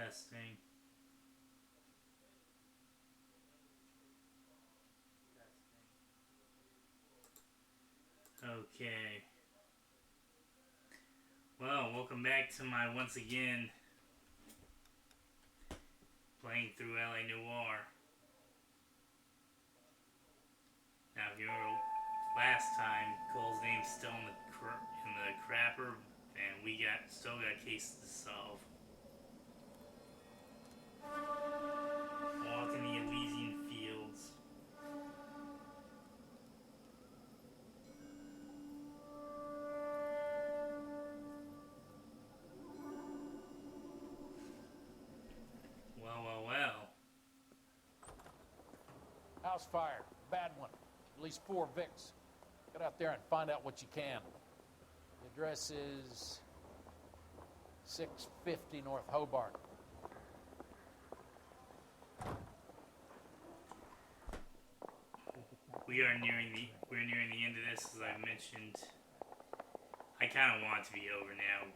Testing. Okay. Well, welcome back to my once again playing through LA Noire. Now, if you remember last time, Cole's name's still in the crapper, and we still got cases to solve. Walk in the Elysian fields. Well. House fire. Bad one. At least 4 Vicks. Get out there and find out what you can. The address is 650 North Hobart. We're nearing the end of this, as I mentioned. I kind of want it to be over now.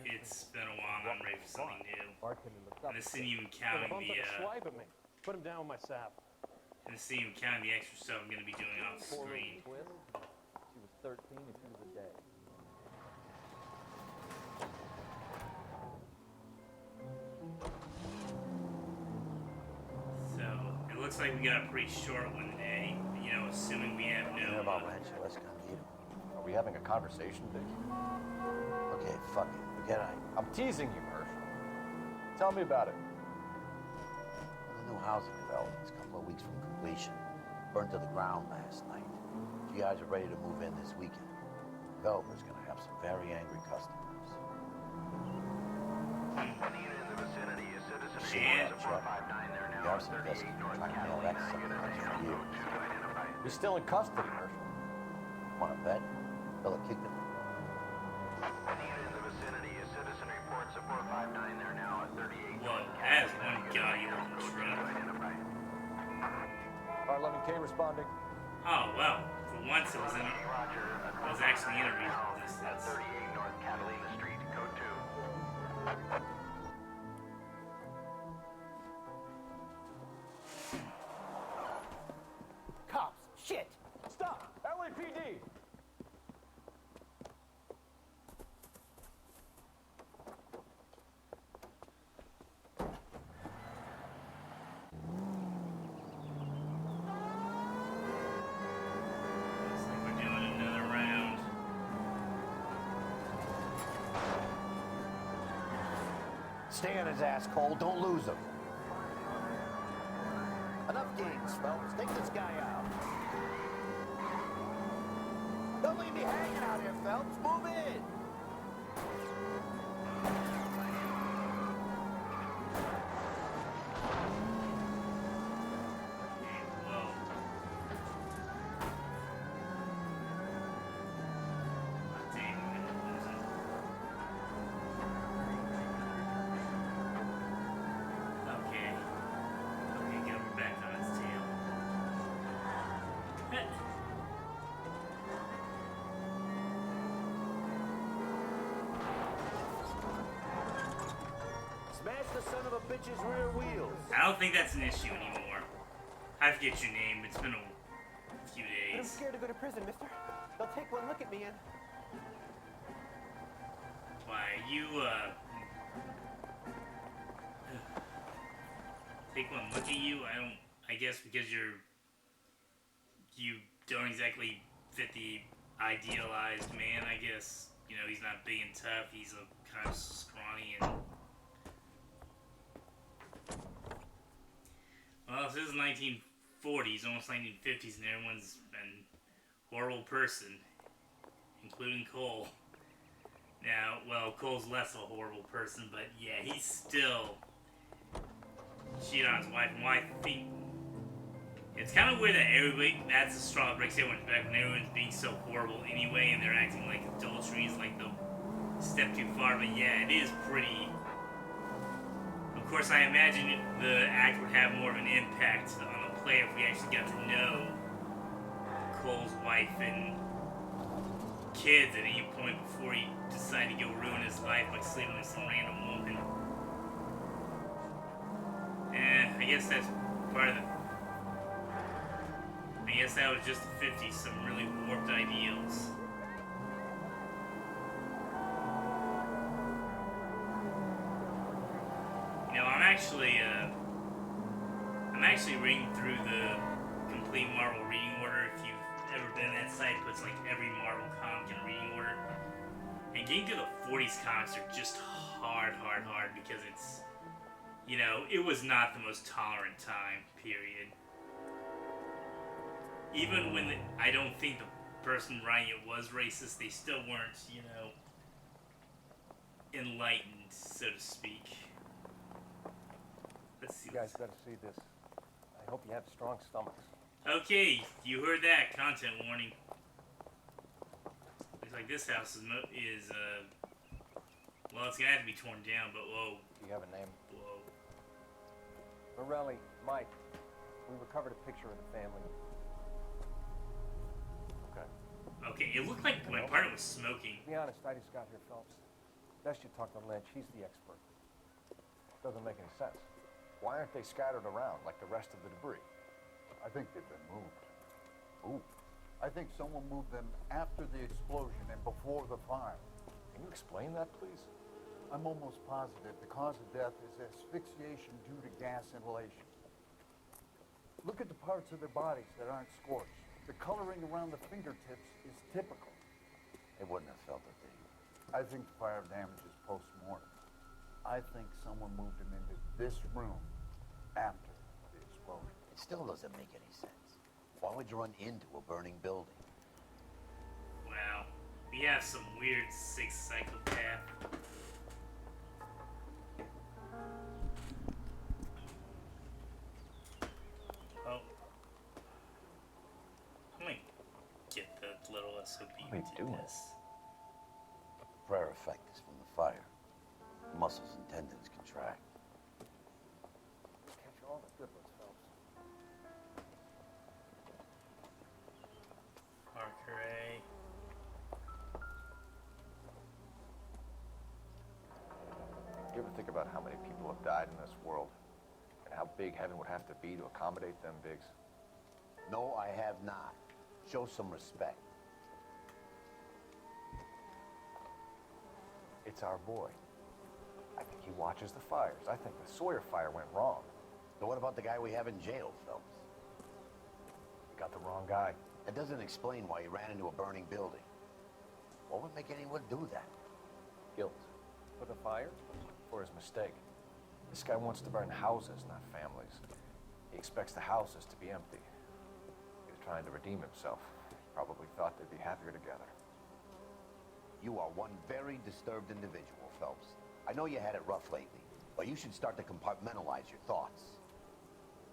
It's been a while and I'm ready for something new. And this isn't even counting Put him down with my sap. And this isn't even counting the extra stuff I'm going to be doing off screen. She was 13 if she was a day. So, it looks like we got a pretty short one today. You know, assuming we have no... about Rancho Escondido. Are we having a conversation, Vic? Okay, fuck it. Forget I'm teasing you, Herschel. Tell me about it. The new housing development's a couple of weeks from completion. Burned to the ground last night. GIs are ready to move in this weekend. Developer's gonna have some very angry customers. Shit. We are some investigators trying to nail that son of a bitch for years. He's still in custody, Herschel. Want to bet? They'll have kicked him. Whoa, that is one gaudy looking truck. R11K responding. Oh, well, for once it was actually in a reasonable distance. 38 North Catalina Street, code 2. Cops! Shit! Stop! LAPD! Looks like we're doing another round. Stay on his ass, Cole. Don't lose him. Enough games, fellas. Take this guy out. Don't leave me hanging out here, Phelps. Move in. Whoa. Dang, we're gonna lose it. Okay. Okay, good, we're back on its tail. Smash the son of a bitch's rear wheels. I don't think that's an issue anymore. I forget your name, it's been a few I'm days. scared to go to prison, mister. They'll take one look at me and... Why, you, take one look at you? I guess because you don't exactly fit the idealized man, I guess. You know, he's not big and tough, he's a kind of scrawny and... Well, this is 1940s, almost 1950s, and everyone's been a horrible person, including Cole. Now, well, Cole's less of a horrible person, but yeah, he's still cheated on his wife, and I think it's kind of weird that everybody, that's the straw that breaks everyone's back when everyone's being so horrible anyway, and they're acting like adultery is like the step too far, but yeah, it is pretty... Of course, I imagine the act would have more of an impact on the player if we actually got to know Cole's wife and kids at any point before he decided to go ruin his life by sleeping with some random woman. I guess that's part of the. I guess that was just the 50s, some really warped ideals. You know, I'm actually reading through the complete Marvel reading order. If you've ever been on that site, it puts like every Marvel comic in reading order. And getting to the 40s comics are just hard because it's, you know, it was not the most tolerant time period. Even when I don't think the person writing it was racist, they still weren't, you know, enlightened, so to speak. Let's see. You guys gotta see this. I hope you have strong stomachs. Okay, you heard that. Content warning. Looks like this house is well, it's gonna have to be torn down, but whoa. Do you have a name? Whoa. Morelli, Mike, we recovered a picture of the family. Okay. Okay, it looked like my partner was smoking. To be honest, I just got here, Phelps. Best you talk to Lynch. He's the expert. Doesn't make any sense. Why aren't they scattered around like the rest of the debris? I think they've been moved. Ooh. I think someone moved them after the explosion and before the fire. Can you explain that, please? I'm almost positive the cause of death is asphyxiation due to gas inhalation. Look at the parts of their bodies that aren't scorched. The coloring around the fingertips is typical. They wouldn't have felt it, did you? I think the fire damage is post-mortem. I think someone moved them into this room after the explosion. It still doesn't make any sense. Why would you run into a burning building? Wow. We have some weird sick psychopath. Oh. I'm gonna get the little SOB What are you to doing? this. Prayer effect is from the fire. Muscles and tendons contract. Catch all the good ones, Phelps. Arcray. You ever think about how many people have died in this world? And how big heaven would have to be to accommodate them, Biggs? No, I have not. Show some respect. It's our boy. I think he watches the fires. I think the Sawyer fire went wrong. So what about the guy we have in jail, Phelps? We got the wrong guy. That doesn't explain why he ran into a burning building. What would make anyone do that? Guilt. For the fire? For his mistake. This guy wants to burn houses, not families. He expects the houses to be empty. He was trying to redeem himself. Probably thought they'd be happier together. You are one very disturbed individual, Phelps. I know you had it rough lately, but you should start to compartmentalize your thoughts.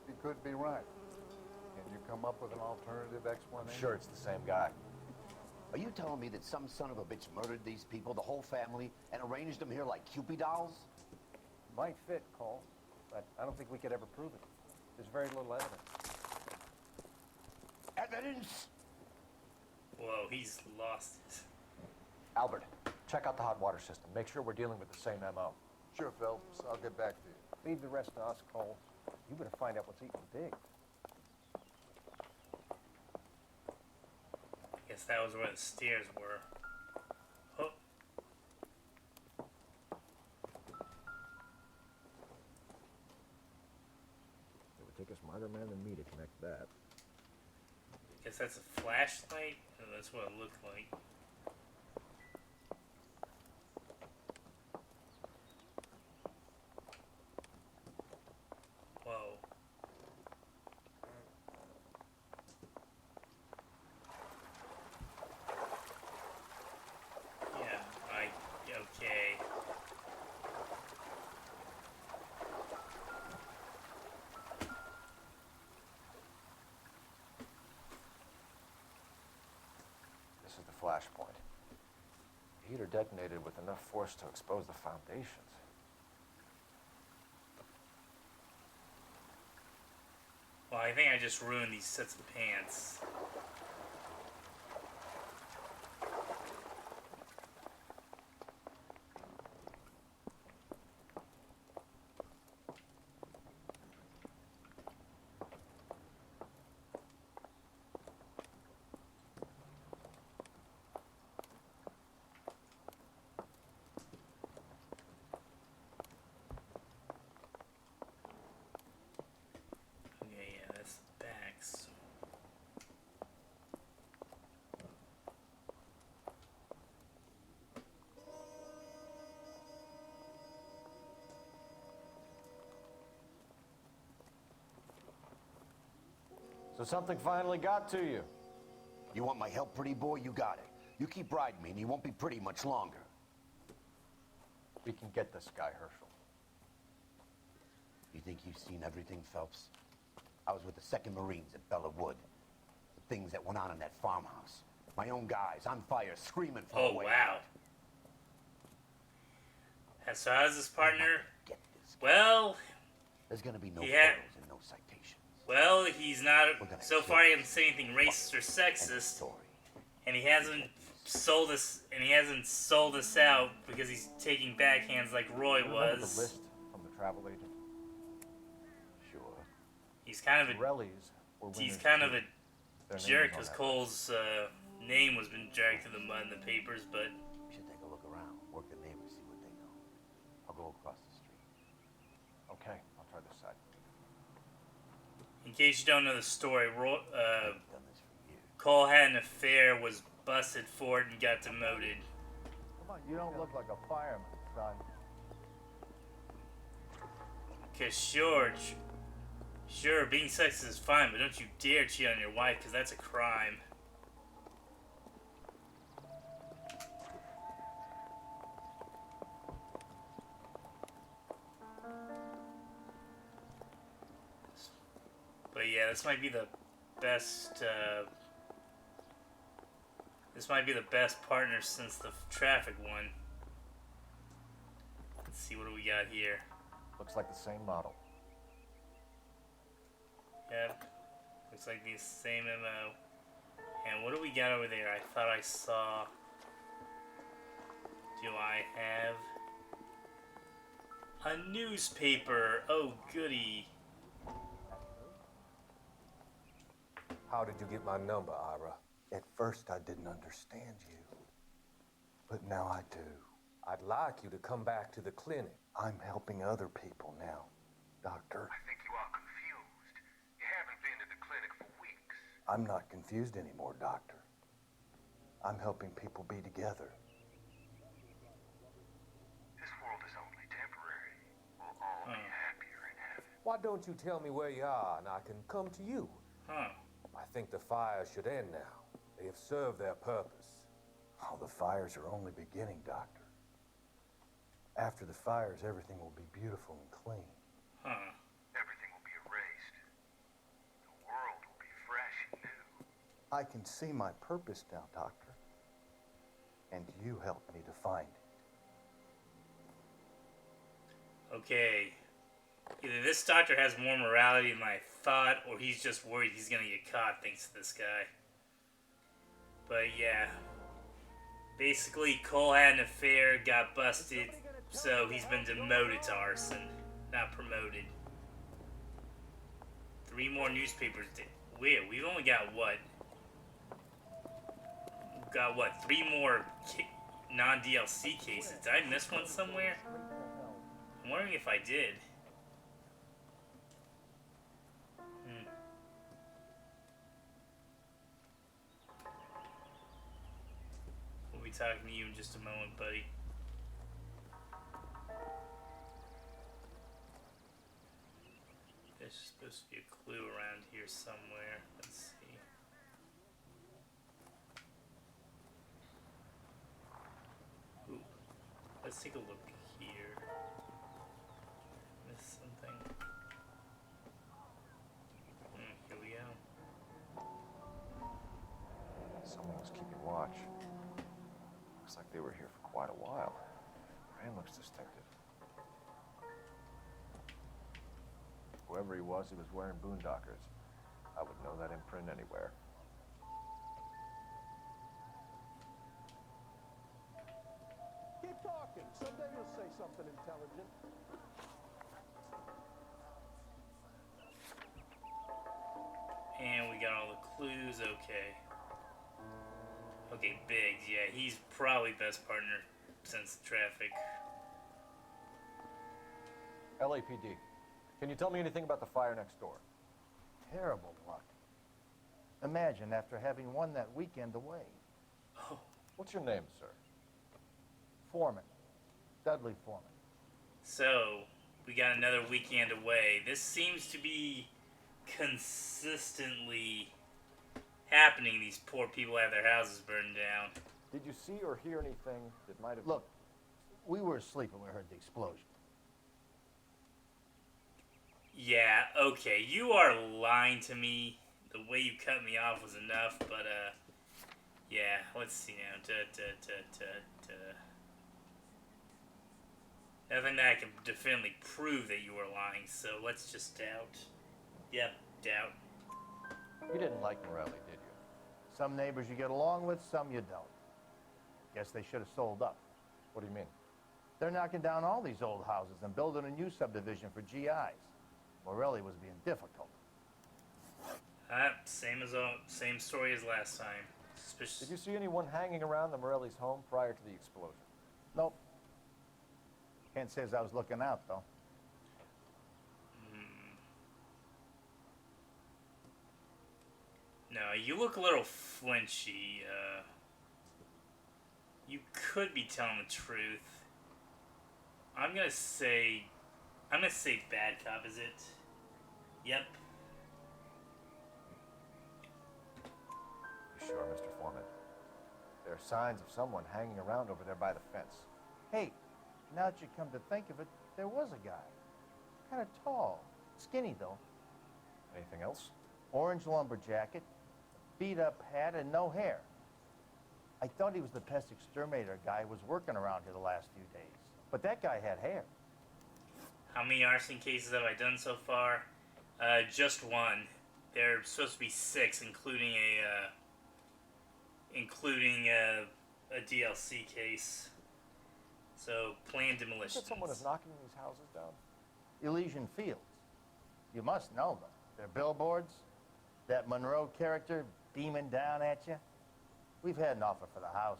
He could be right. Can you come up with an alternative explanation? I'm sure it's the same guy. Are you telling me that some son of a bitch murdered these people, the whole family, and arranged them here like Cupid dolls? Might fit, Cole, but I don't think we could ever prove it. There's very little evidence. Evidence? Whoa, he's lost it. Albert, check out the hot water system. Make sure we're dealing with the same MO. Sure, Phelps. I'll get back to you. Leave the rest to us, Cole. You better find out what's eating Big. Guess that was where the stairs were. Oh. It would take a smarter man than me to connect that. Guess that's a flashlight? Oh, that's what it looked like. Whoa. Yeah, okay. This is the flash point. The heater detonated with enough force to expose the foundations. Well, I think I just ruined these sets of pants. So something finally got to you. You want my help, pretty boy? You got it. You keep riding me, and you won't be pretty much longer. We can get this guy, Herschel. You think you've seen everything, Phelps? I was with the 2nd Marines at Bella Wood. The things that went on in that farmhouse. My own guys on fire, screaming for a Oh, way wow. out. And so how's his partner? Get this guy. Well, There's gonna be no He had- photos and no citations. well, he's not. We're gonna So kill far, he him. hasn't said anything racist or End of sexist, story. and he hasn't sold us. And he hasn't sold us out because he's taking backhands like Roy Remember the was. list from the travel agent? Sure. He's kind of a. Pirellis were He's winners, kind of too. a Their name jerk was because on that Cole's name was been dragged through the mud in the papers, but We should take a look around, work the neighbors, see what they know. I'll go across the street. list. Okay, I'll try this side. in case you don't know the story, I've done this for years. Cole had an affair, was busted for it, and got demoted. Come on, you don't look like a fireman, son. Cause sure, being sexist is fine, but don't you dare cheat on your wife, cause that's a crime. But yeah, this might be the best. This might be the best partner since the traffic one. Let's see, what do we got here? Looks like the same model. Yep. Looks like the same MO. And what do we got over there? I thought I saw. Do I have a newspaper? Oh, goody. How did you get my number, Ira? At first, I didn't understand you, but now I do. I'd like you to come back to the clinic. I'm helping other people now, Doctor. I think you are confused. You haven't been to the clinic for weeks. I'm not confused anymore, Doctor. I'm helping people be together. This world is only temporary. We'll all be happier in heaven. Why don't you tell me where you are and I can come to you? Huh. I think the fire should end now. They have served their purpose. Oh, the fires are only beginning, Doctor. After the fires, everything will be beautiful and clean. Huh. Everything will be erased. The world will be fresh and new. I can see my purpose now, Doctor. And you helped me to find it. Okay. Either this doctor has more morality than I thought, or he's just worried he's gonna get caught thanks to this guy. But yeah. Basically, Cole had an affair, got busted, so he's been demoted to arson, not promoted. 3 more newspapers. Weird, we've only got what? We've got what? 3 more non-DLC cases. Did I miss one somewhere? I'm wondering if I did. We'll be talking to you in just a moment, buddy. There's supposed to be a clue around here somewhere. Let's see. Ooh. Let's take a look here. Missed something. Here we go. Someone was keeping watch. Looks like they were here for quite a while. Brand looks distinctive. Whoever he was wearing boondockers. I would know that imprint anywhere. Keep talking. Someday you'll say something intelligent. And we got all the clues. Okay. Okay, Biggs. Yeah, he's probably best partner since the traffic. LAPD. Can you tell me anything about the fire next door? Terrible luck. Imagine after having won that weekend away. Oh, What's your name, sir? Foreman. Dudley Foreman. so we got another weekend away. This seems to be consistently happening. These poor people have their houses burned down. Did you see or hear anything that might have... Look, we were asleep when we heard the explosion. Yeah, okay, you are lying to me. The way you cut me off was enough, but, yeah, let's see now. Nothing that I can definitely prove that you were lying, so let's just doubt. Yep, doubt. You didn't like Morelli, did you? Some neighbors you get along with, some you don't. Guess they should have sold up. What do you mean? They're knocking down all these old houses and building a new subdivision for GIs. Morelli was being difficult. Same story as last time. Did you see anyone hanging around the Morelli's home prior to the explosion? Nope. Can't say as I was looking out, though. No, you look a little flinchy. You could be telling the truth. I'm gonna say bad cop, is it? Yep. You sure, Mr. Foreman? There are signs of someone hanging around over there by the fence. Hey, now that you come to think of it, there was a guy. Kind of tall. Skinny, though. Anything else? Orange lumberjacket, beat-up hat, and no hair. I thought he was the pest exterminator guy who was working around here the last few days. But that guy had hair. How many arson cases have I done so far? Just one. There are supposed to be 6, including a DLC case. So, planned You demolitions. said someone is knocking these houses down? Elysian Fields. You must know them. They're billboards. That Monroe character beaming down at you. We've had an offer for the house.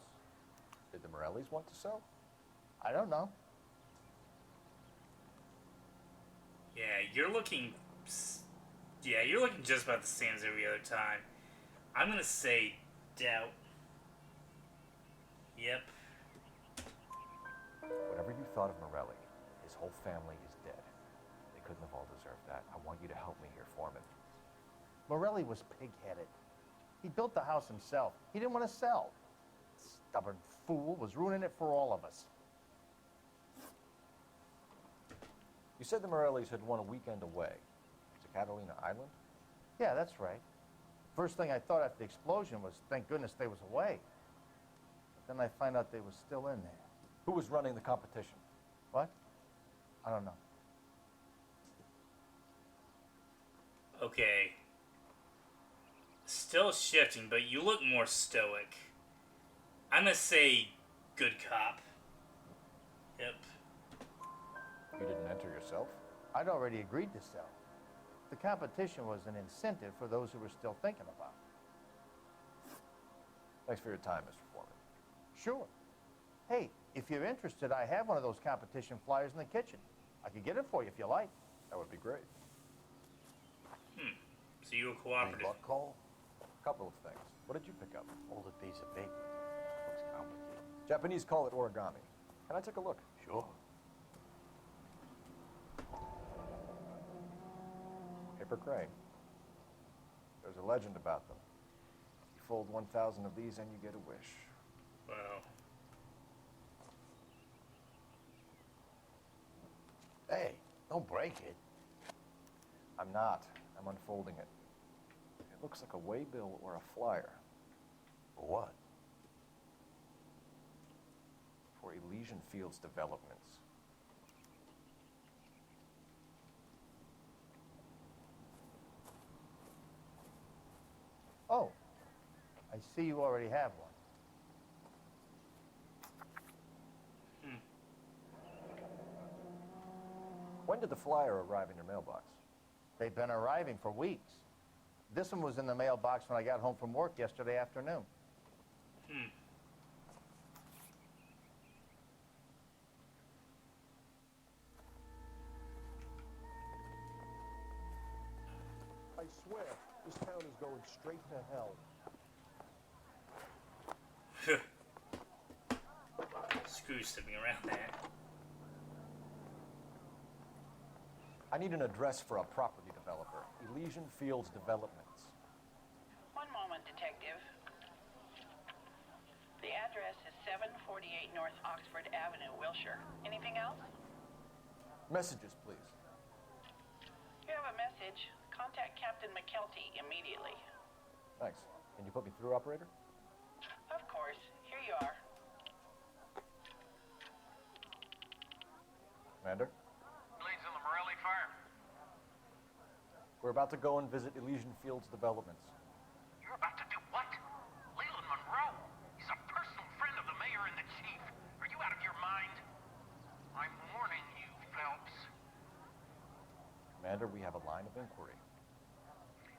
Did the Morellis want to sell? I don't know. Yeah, you're looking just about the same as every other time. I'm gonna say doubt. Yep. Whatever you thought of Morelli, his whole family is dead. They couldn't have all deserved that. I want you to help me here, Foreman. Morelli was pig-headed. He built the house himself. He didn't want to sell. Stubborn fool was ruining it for all of us. You said the Morellis had won a weekend away to Catalina Island? Yeah, that's right. First thing I thought after the explosion was, thank goodness they was away. But then I find out they was still in there. Who was running the competition? What? I don't know. Okay. Still shifting, but you look more stoic. I'm gonna say good cop. Yep. You didn't enter yourself? I'd already agreed to sell. The competition was an incentive for those who were still thinking about it. Thanks for your time, Mr. Foreman. Sure. Hey, if you're interested, I have one of those competition flyers in the kitchen. I could get it for you if you like. That would be great. So you were Any cooperative. luck, Cole? A couple of things. What did you pick up? Older piece of paper. Looks complicated. Japanese call it origami. Can I take a look? Sure. Paper crane. There's a legend about them. You fold 1,000 of these and you get a wish. Wow. Hey, don't break it. I'm not. I'm unfolding it. It looks like a waybill or a flyer. For what? For Elysian Fields Developments. Oh, I see you already have one. When did the flyer arrive in your mailbox? They've been arriving for weeks. This one was in the mailbox when I got home from work yesterday afternoon. I swear, this town is going straight to hell. Screw stepping around that. I need an address for a property developer. Elysian Fields Developments. One moment, Detective. The address is 748 North Oxford Avenue, Wilshire. Anything else? Messages, please. You have a message. Contact Captain McKelty immediately. Thanks. Can you put me through, operator? Of course. Here you are. Commander? Leads on the Morelli fire. We're about to go and visit Elysian Fields Developments. You're about to do what? Leland Monroe. He's a personal friend of the mayor and the chief. Are you out of your mind? I'm warning you, Phelps. Commander, we have a line of inquiry.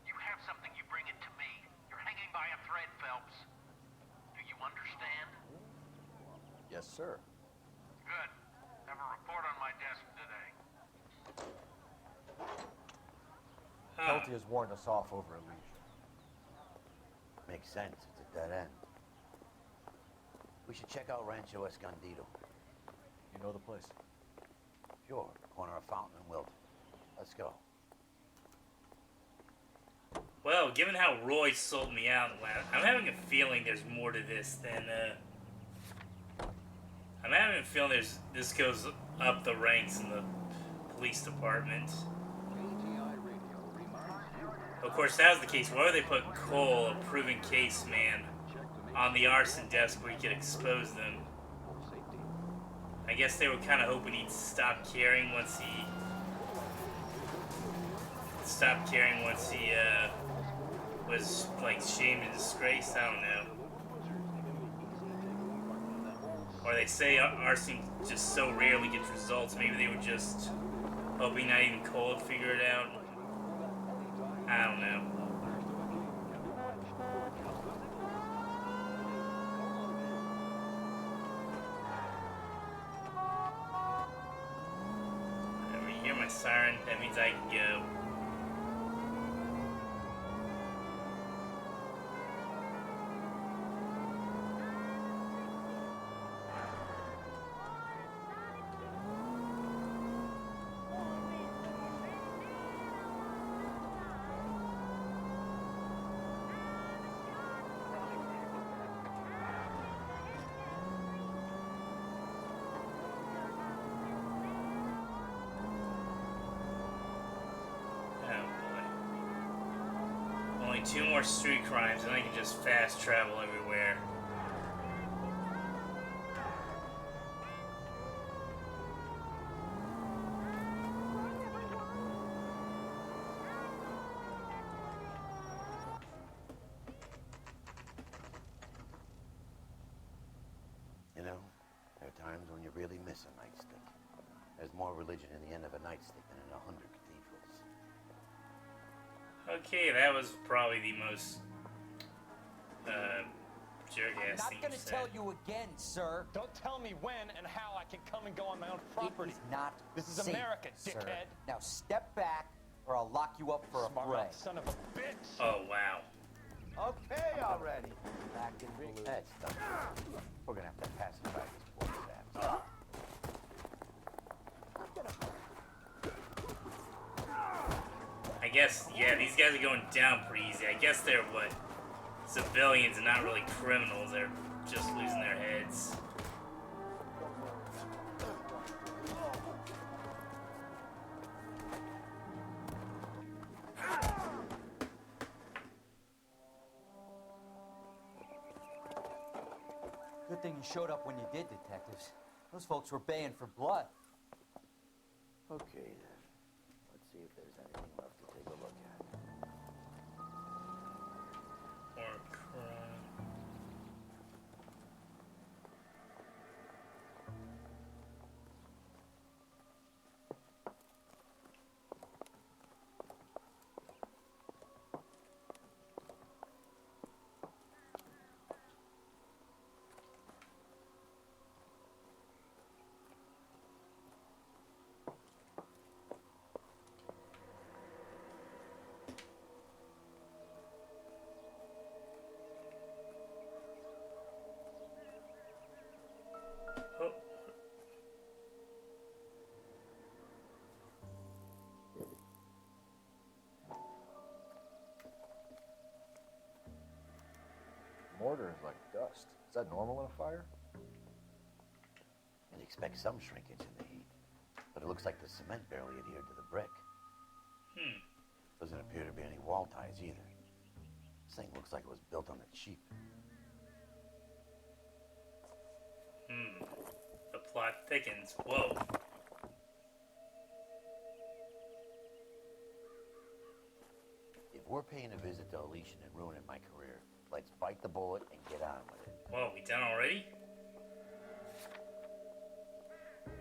You have something, you bring it to me. You're hanging by a thread, Phelps. Do you understand? Yes, sir. Good. Have a report on my desk today. Kelty has warned us off over Elysian. Makes sense. It's a dead end. We should check out Rancho Escondido. You know the place? Sure. Corner of Fountain and Wilton. Let's go. Well, given how Roy sold me out, I'm having a feeling there's more to this than, I'm having a feeling this goes up the ranks in the police department. Of course, that was the case. Why would they put Cole, a proven case man, on the arson desk where he could expose them? I guess they were kind of hoping he'd stop caring once he... was, like, shamed and disgraced. I don't know. Or they say arson just so rarely gets results. Maybe they were just hoping not even Cole would figure it out. I don't know. Whenever you hear my siren, that means I can go. Only 2 more street crimes and I can just fast travel everywhere. You know, there are times when you really miss a nightstick. There's more religion in the end of a nightstick than in 100 cathedrals. Okay, that was probably the most jerk-ass thing I'm not gonna you said. tell you again, sir. Don't tell me when and how I can come and go on my own property. It is not This is safe, America, sir. dickhead. Now step back, or I'll lock you up for Smart a fray. mouth son of a bitch. Oh, wow. Okay already. Back in blue. That's done. We're gonna have to pacify these poor saps. I guess, yeah, these guys are going down pretty easy. I guess they're, what, civilians and not really criminals. They're just losing their heads. Good thing you showed up when you did, detectives. Those folks were baying for blood. Okay, then. Let's see if there's anything left to take a look at. Or crime. mortar is like dust. Is that normal in a fire? You'd expect some shrinkage in the heat, but it looks like the cement barely adhered to the brick. Doesn't appear to be any wall ties either. This thing looks like it was built on the cheap. The plot thickens. Whoa. If we're paying a visit to Elysian and ruining my career, let's bite the bullet and get on with it. Whoa, we done already?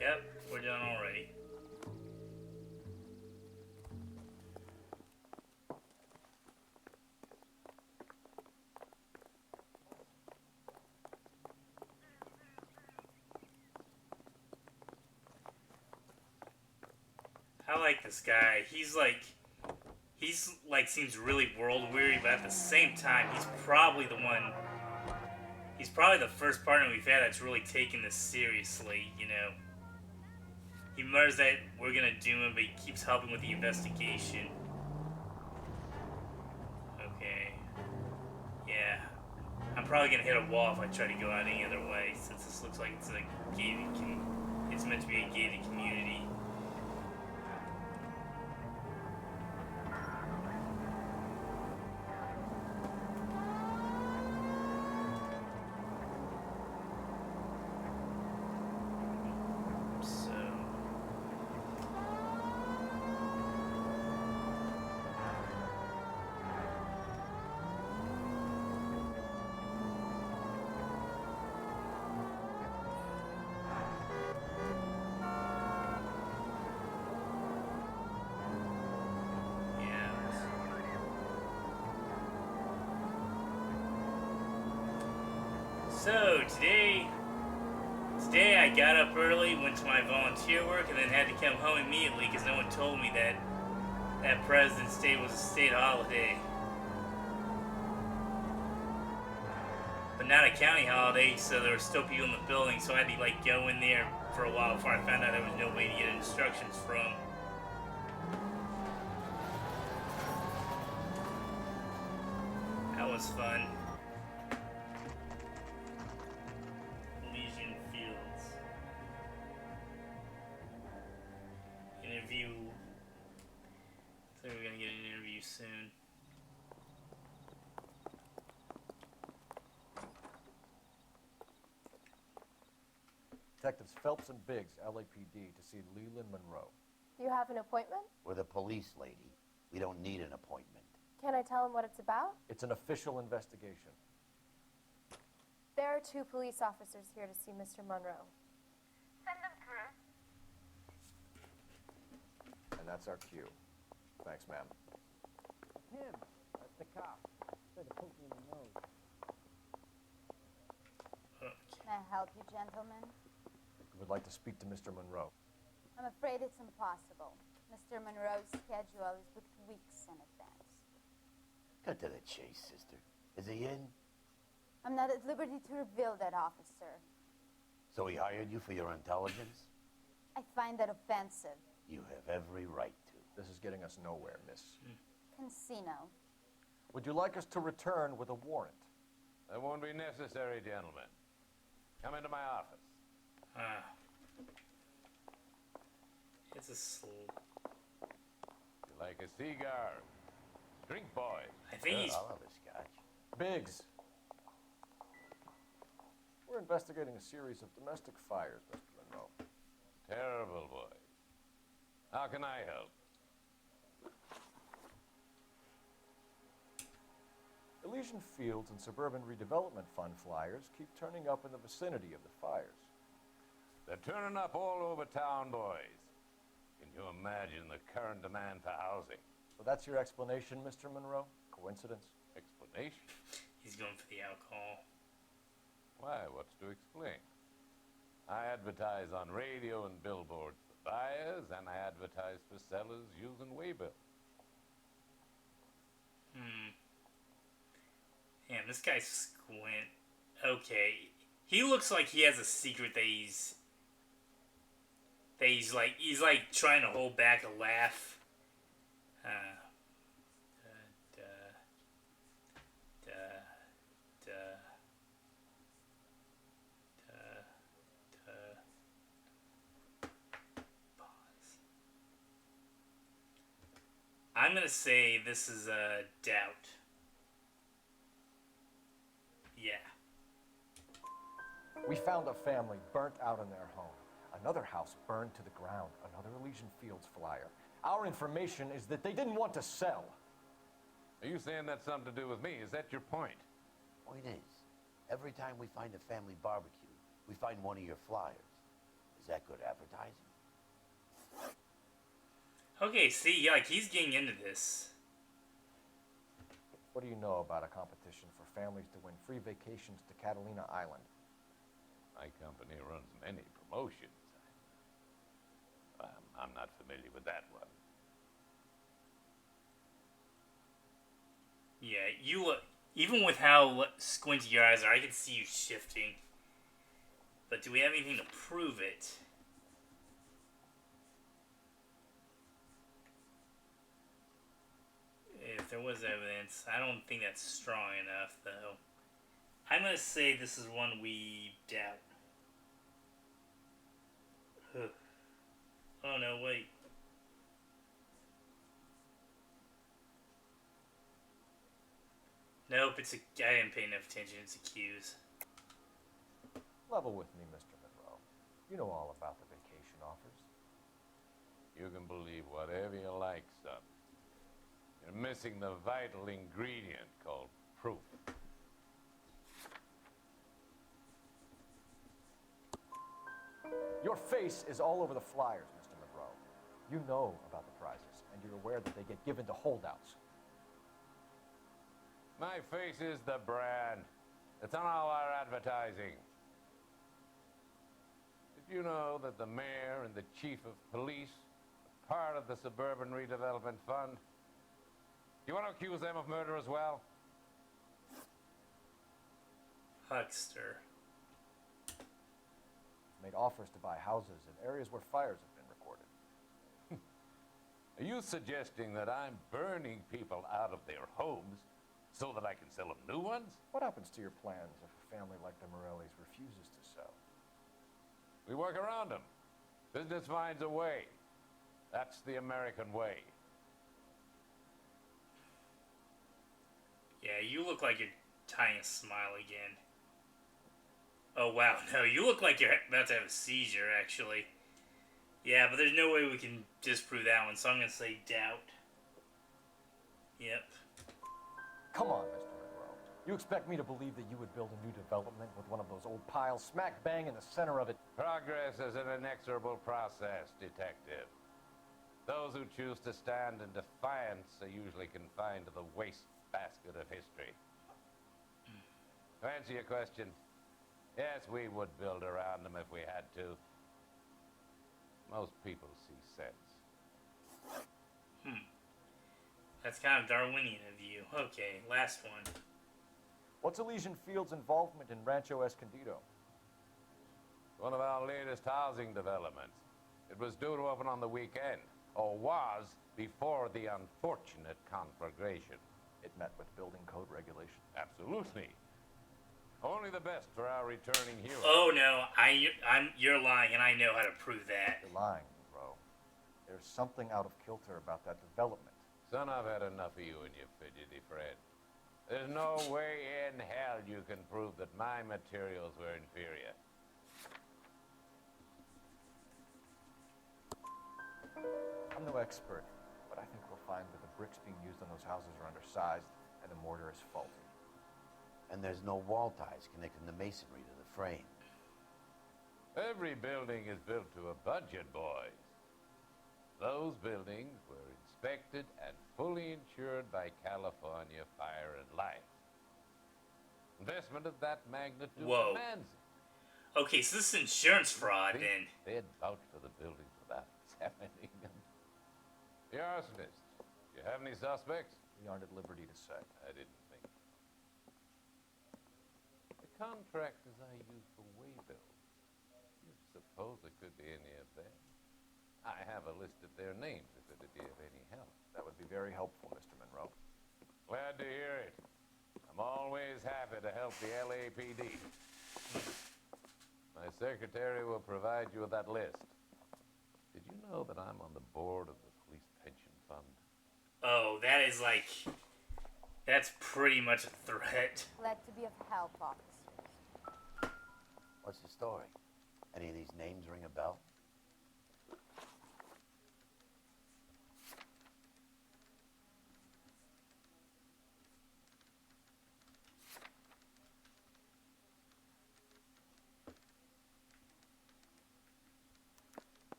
Yep, we're done already. I like this guy. He's like seems really world weary, but at the same time, he's probably the first partner we've had that's really taken this seriously, you know. He mutters that we're gonna do him, but he keeps helping with the investigation. Okay. Yeah. I'm probably gonna hit a wall if I try to go out any other way, since this looks like it's a gated it's meant to be a gated community. So today I got up early, went to my volunteer work, and then had to come home immediately because no one told me that President's Day was a state holiday. But not a county holiday, so there were still people in the building, so I had to go in there for a while before I found out there was no way to get instructions from. That was fun. So we're gonna get an interview soon. Detectives Phelps and Biggs, LAPD, to see Leland Monroe. You have an appointment? We're the police, lady. We don't need an appointment. Can I tell him what it's about? It's an official investigation. There are 2 police officers here to see Mr. Monroe. Send them through. And that's our cue. Thanks, ma'am. Him. That's the cop. Instead of poking in the nose. May I help you, gentlemen? We would like to speak to Mr. Monroe. I'm afraid it's impossible. Mr. Monroe's schedule is booked weeks in advance. Cut to the chase, sister. Is he in? I'm not at liberty to reveal that, officer. So he hired you for your intelligence? I find that offensive. You have every right to. This is getting us nowhere, miss. Casino. Would you like us to return with a warrant? That won't be necessary, gentlemen. Come into my office. It's a You like a cigar? Drink, boy. I think he's... I'll have a scotch. Biggs. We're investigating a series of domestic fires, Mr. Monroe. Terrible, boy. How can I help? Elysian Fields and Suburban Redevelopment Fund flyers keep turning up in the vicinity of the fires. They're turning up all over town, boys. Can you imagine the current demand for housing? So that's your explanation, Mr. Monroe? Coincidence? Explanation? He's going for the alcohol. Why, what's to explain? I advertise on radio and billboards for buyers, and I advertise for sellers using waybill. Damn, this guy's squint. Okay. He looks like he has a secret that he's trying to hold back a laugh. I'm gonna say this is a doubt. Yeah. We found a family burnt out in their home. Another house burned to the ground. Another Elysian Fields flyer. Our information is that they didn't want to sell. Are you saying that's something to do with me? Is that your point? Point is, every time we find a family barbecue, we find one of your flyers. Is that good advertising? Okay, see, like, he's getting into this. What do you know about a competition for families to win free vacations to Catalina Island? My company runs many promotions. I'm not familiar with that one. Yeah, you look... Even with how squinty your eyes are, I can see you shifting. But do we have anything to prove it? If there was evidence, I don't think that's strong enough, though. I'm gonna say this is one we doubt. Oh no, wait. Nope, it's a... I didn't pay enough attention, it's accused. Level with me, Mr. Monroe. You know all about the vacation offers. You can believe whatever you like, son. You're missing the vital ingredient called proof. Your face is all over the flyers, Mr. Monroe. You know about the prizes, and you're aware that they get given to holdouts. My face is the brand. It's on all our advertising. Did you know that the mayor and the chief of police are part of the Suburban Redevelopment Fund? You want to accuse them of murder as well? Huckster. Made offers to buy houses in areas where fires have been recorded. Are you suggesting that I'm burning people out of their homes so that I can sell them new ones? What happens to your plans if a family like the Morellis refuses to sell? We work around them. Business finds a way. That's the American way. Yeah, you look like you're tying a smile again. Oh wow, no, you look like you're about to have a seizure, actually. Yeah, but there's no way we can disprove that one, so I'm gonna say doubt. Yep. Come on, Mr. Monroe. You expect me to believe that you would build a new development with one of those old piles smack bang in the center of it? Progress is an inexorable process, detective. Those who choose to stand in defiance are usually confined to the wastebasket of history. To answer your question, yes, we would build around them if we had to. Most people see sense. That's kind of Darwinian of you. Okay, last one. What's Elysian Fields' involvement in Rancho Escondido? One of our latest housing developments. It was due to open on the weekend, or was before the unfortunate conflagration. It met with building code regulations? Absolutely. Only the best for our returning hero. Oh no, you're lying, and I know how to prove that. You're lying, bro. There's something out of kilter about that development. Son, I've had enough of you and your fidgety friend. There's no way in hell you can prove that my materials were inferior. I'm no expert, but I think we'll find that the bricks being used on those houses are undersized and the mortar is faulty. And there's no wall ties connecting the masonry to the frame. Every building is built to a budget, boys. Those buildings were inspected and fully insured by California Fire and Life. Investment of that magnitude demands it. Okay, so this is insurance fraud, then. They'd vouch for the buildings without examining them. The arsonist. You have any suspects? We aren't at liberty to say. I didn't think. The contractors I use for waybills. You suppose it could be any of them? I have a list of their names if it'd be of any help. That would be very helpful, Mr. Monroe. Glad to hear it. I'm always happy to help the LAPD. My secretary will provide you with that list. Did you know that I'm on the board of the Police Pension Fund? Oh, that is like... That's pretty much a threat. Glad to be of help, officers. What's the story? Any of these names ring a bell?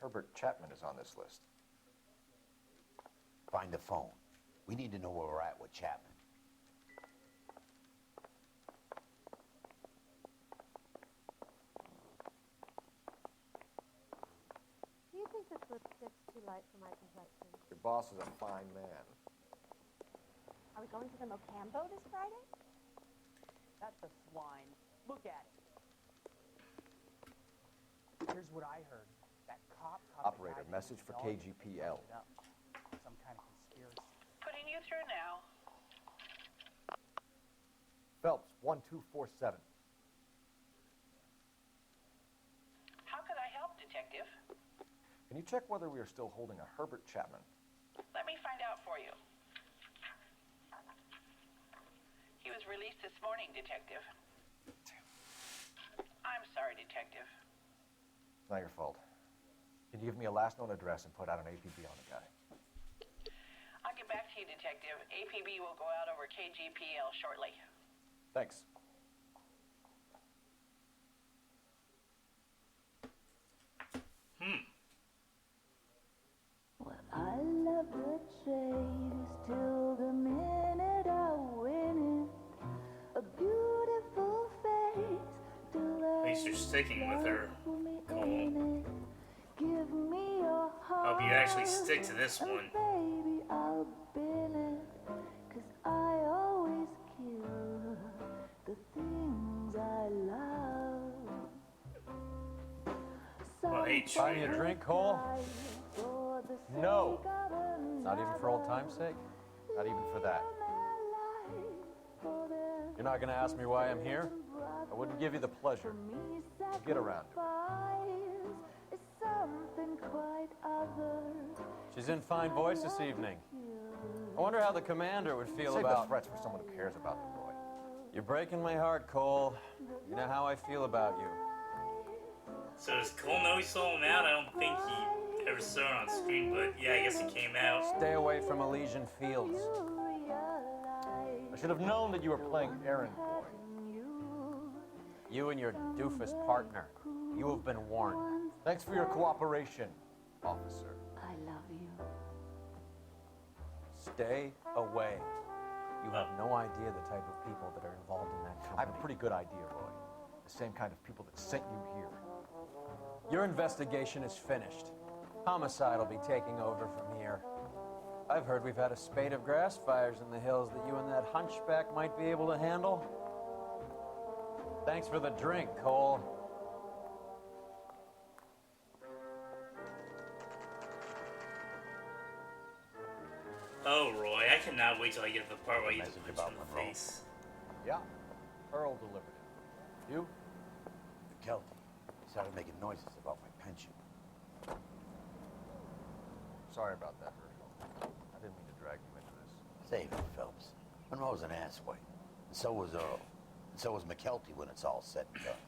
Herbert Chapman is on this list. Find the phone. We need to know where we're at with Chapman. Do you think this lipstick's too light for my complexion? Your boss is a fine man. Are we going to the Mocambo this Friday? That's a swine. Look at it. Here's what I heard. That cop caught Operator, message for KGPL. Some kind of conspiracy. Putting you through now. Phelps, 1247. How could I help, Detective? Can you check whether we are still holding a Herbert Chapman? Let me find out for you. He was released this morning, Detective. I'm sorry, Detective. It's not your fault. Can you give me a last known address and put out an APB on the guy? I'll get back to you, Detective. APB will go out over KGPL shortly. Thanks. Well, I love the chase till the minute I win it. A beautiful face At least you're sticking with her, Cole. Give me your heart. Hope you actually stick to this one. Baby, I'll bin it. 'Cause I always kill the things I love. Well, hey, Buy me a drink, Cole? No. Not even for old time's sake? Not even for that. You're not going to ask me why I'm here? I wouldn't give you the pleasure. Get around to it. She's in fine voice this evening. I wonder how the commander would feel Save about... the threats for someone who cares about the boy. You're breaking my heart, Cole. You know how I feel about you. So does Cole know he saw him out? I don't think he ever saw it on screen, but yeah, I guess he came out. Stay away from Elysian Fields. I should have known that you were playing errand boy. You and your doofus partner. You have been warned. Thanks for your cooperation, officer. I love you. Stay away. You have no idea the type of people that are involved in that company. I have a pretty good idea, Roy. The same kind of people that sent you here. Your investigation is finished. Homicide will be taking over from here. I've heard we've had a spate of grass fires in the hills that you and that hunchback might be able to handle. Thanks for the drink, Cole. Oh, Roy, I cannot wait till I get to the part where you punch him in the face. Yeah, Earl delivered it. You? The Kelty. He started making noises about my pension. Sorry about that, Herschel. I didn't mean to drag you into this. Save it, Phelps. Monroe's an asswipe. And so was Earl. And so was McKelty when it's all said and done.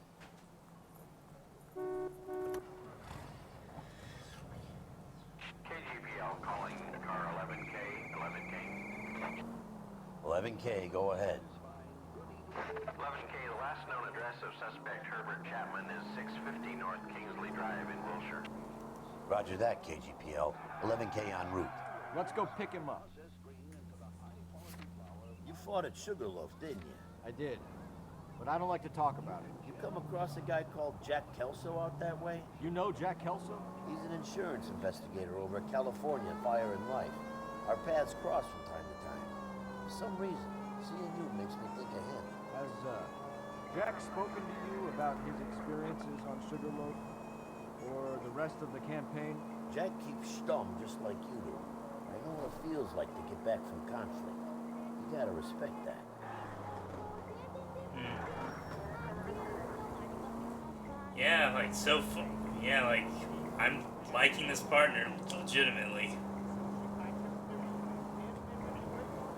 KGPL calling car 11K. 11K, go ahead. 11K, the last known address of suspect Herbert Chapman is 650 North Kingsley Drive in Wilshire. Roger that, KGPL. 11K en route. Let's go pick him up. You fought at Sugarloaf, didn't you? I did, but I don't like to talk about it. You come across a guy called Jack Kelso out that way? You know Jack Kelso? He's an insurance investigator over at California Fire and Life. Our paths cross from time to time. For some reason, seeing you makes me think of him. Has Jack spoken to you about his experiences on Sugarloaf or the rest of the campaign? Jack keeps stum just like you do. I know what it feels like to get back from conflict. You gotta respect that. Yeah, like so fun. Yeah, like I'm liking this partner legitimately.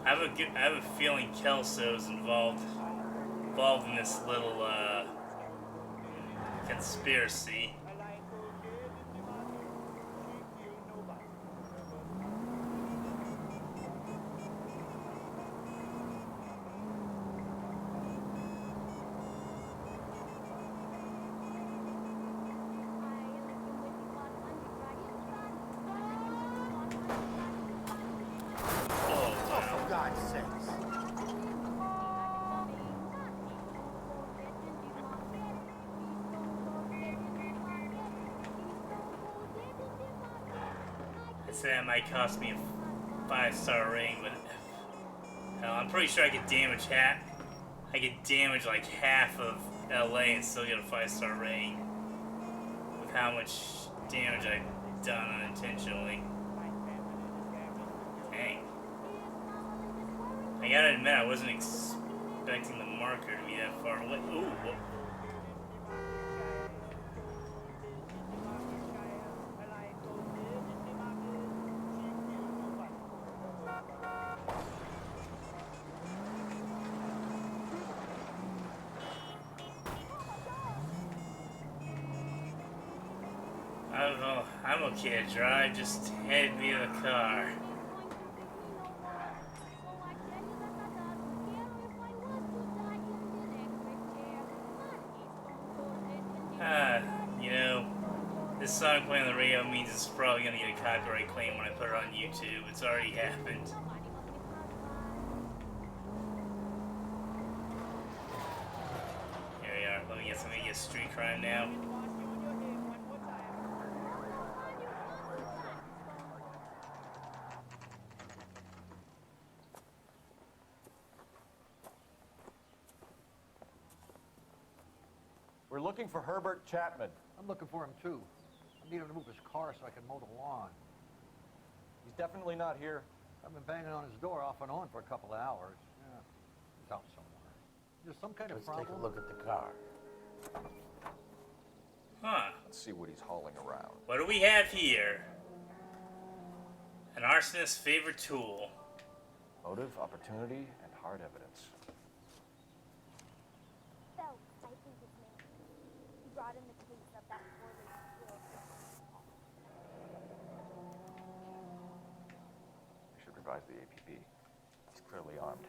I have a feeling Kelso's involved in this little conspiracy. I say that might cost me a 5-star rating, but hell, I'm pretty sure I could damage like half of LA and still get a 5-star rating with how much damage I've done unintentionally. Dang. I gotta admit, I wasn't expecting the marker to be that far away. Ooh. Whoa. I'm okay to drive, just head me to the car. You know, this song playing on the radio means it's probably gonna get a copyright claim when I put it on YouTube. It's already happened. Here we are. Let me get street crime now. We're looking for Herbert Chapman. I'm looking for him too. I need him to move his car so I can mow the lawn. He's definitely not here. I've been banging on his door off and on for a couple of hours. Yeah, he's out somewhere. Is there some kind of problem? Let's take a look at the car. Huh. Let's see what he's hauling around. What do we have here? An arsonist's favorite tool. Motive, opportunity, and hard evidence. Phelps, I think his name. He brought in the case of that poor lady killed. We should revise the APB. He's clearly armed.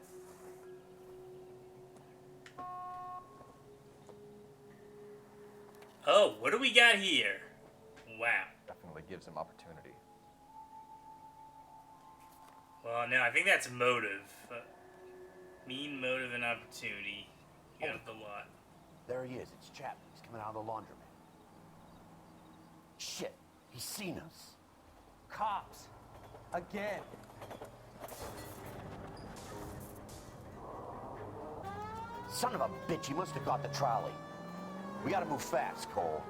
Oh, what do we got here? Wow. Definitely gives him opportunity. Well, no, I think that's motive. Mean, motive, and opportunity. You have the lot. There he is. It's Chapman. He's coming out of the laundromat. Shit. He's seen us. Cops. Again. Son of a bitch. He must have caught the trolley. We gotta move fast, Cole.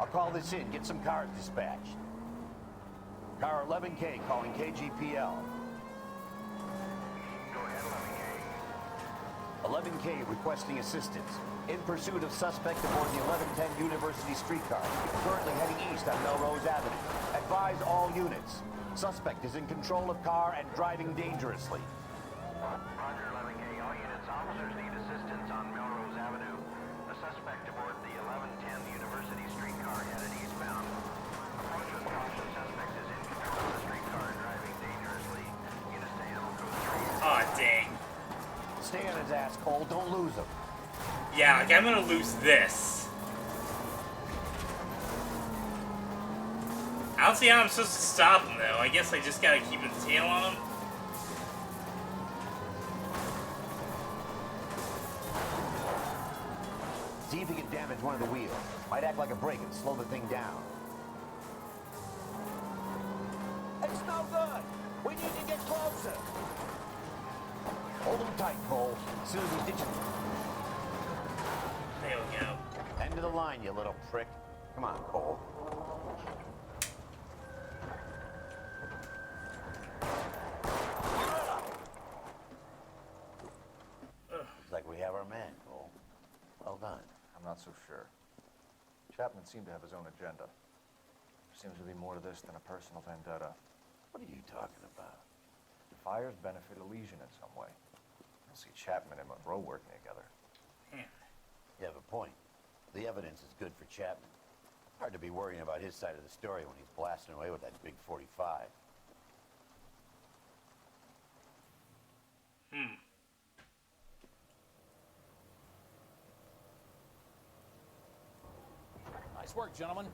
I'll call this in. Get some cars dispatched. Car 11K calling KGPL. 11K requesting assistance. In pursuit of suspect aboard the 1110 University streetcar. Currently heading east on Melrose Avenue. Advise all units. Suspect is in control of car and driving dangerously. Roger, 11K. All units, officers need assistance on Melrose Avenue. A suspect aboard the 1110 University streetcar headed eastbound. Approach with caution. Suspect is in control of the streetcar and driving dangerously. Units to animal code 3. Aw, dang. Stay on his ass, Cole. Don't lose him. Yeah, like, I'm gonna lose this. I don't see how I'm supposed to stop him, though. I guess I just gotta keep a tail on him. See if he can damage one of the wheels. Might act like a brake and slow the thing down. It's no good. We need to get closer. Hold him tight, Cole. As soon as he ditches... There we go. End of the line, you little prick. Come on, Cole. Looks like we have our man, Cole. Well done. I'm not so sure. Chapman seemed to have his own agenda. There seems to be more to this than a personal vendetta. What are you talking about? The fires benefit Elysian in some way. I see Chapman and Monroe working together. You have a point. The evidence is good for Chapman. Hard to be worrying about his side of the story when he's blasting away with that big 45. Nice work, gentlemen.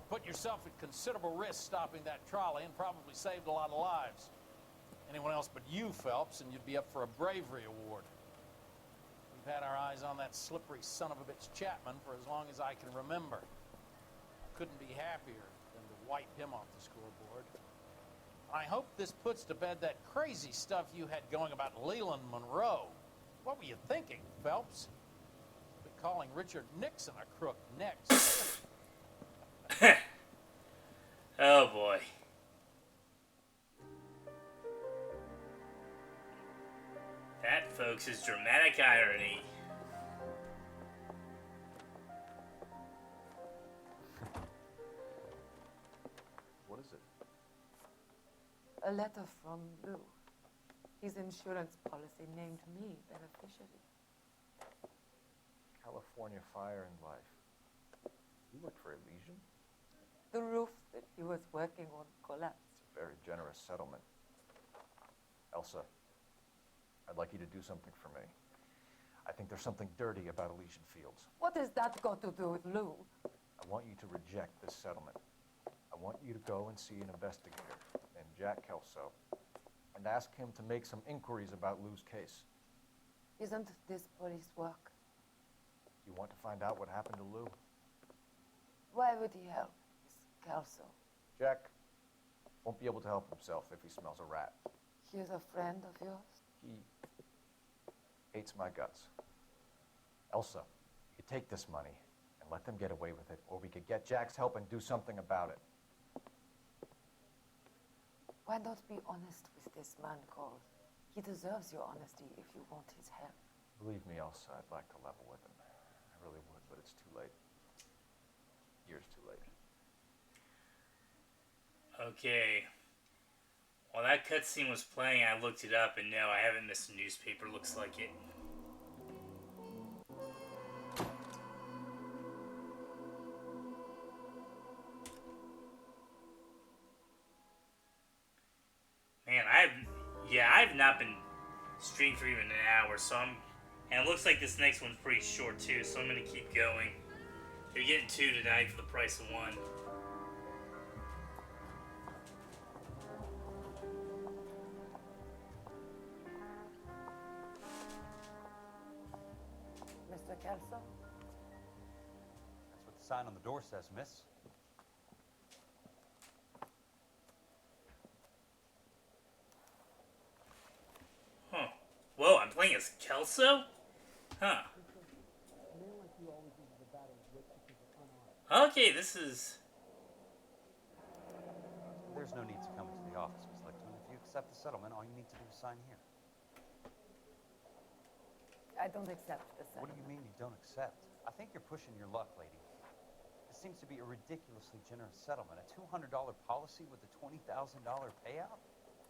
Put yourself at considerable risk stopping that trolley and probably saved a lot of lives. Anyone else but you, Phelps, and you'd be up for a bravery award. We've had our eyes on that slippery son of a bitch Chapman for as long as I can remember. Couldn't be happier than to wipe him off the scoreboard. I hope this puts to bed that crazy stuff you had going about Leland Monroe. What were you thinking, Phelps? Be calling Richard Nixon a crook next. Oh boy. That, folks, is dramatic irony. What is it? A letter from Lou. His insurance policy named me beneficiary. California Fire and Life. You work for Elysian? The roof that he was working on collapsed. It's a very generous settlement. Elsa, I'd like you to do something for me. I think there's something dirty about Elysian Fields. What has that got to do with Lou? I want you to reject this settlement. I want you to go and see an investigator named Jack Kelso and ask him to make some inquiries about Lou's case. Isn't this police work? You want to find out what happened to Lou? Why would he help, Miss Kelso? Jack won't be able to help himself if he smells a rat. He is a friend of yours? He hates my guts. Elsa, you take this money and let them get away with it, or we could get Jack's help and do something about it. Why not be honest with this man, Cole? He deserves your honesty if you want his help. Believe me, Elsa, I'd like to level with him. I really would, but it's too late. Years too late. Okay. While that cutscene was playing, I looked it up, and no, I haven't missed a newspaper. Looks like it. Man, I've not been streaming for even an hour, so and it looks like this next one's pretty short too, so I'm gonna keep going. You're getting 2 tonight for the price of 1. Mr. Kelso? That's what the sign on the door says, miss. Huh. Whoa, I'm playing as Kelso? Huh. Okay, this is... There's no need to come into the office, Miss Lichtman. If you accept the settlement, all you need to do is sign here. I don't accept the settlement. What do you mean you don't accept? I think you're pushing your luck, lady. This seems to be a ridiculously generous settlement. A $200 policy with a $20,000 payout?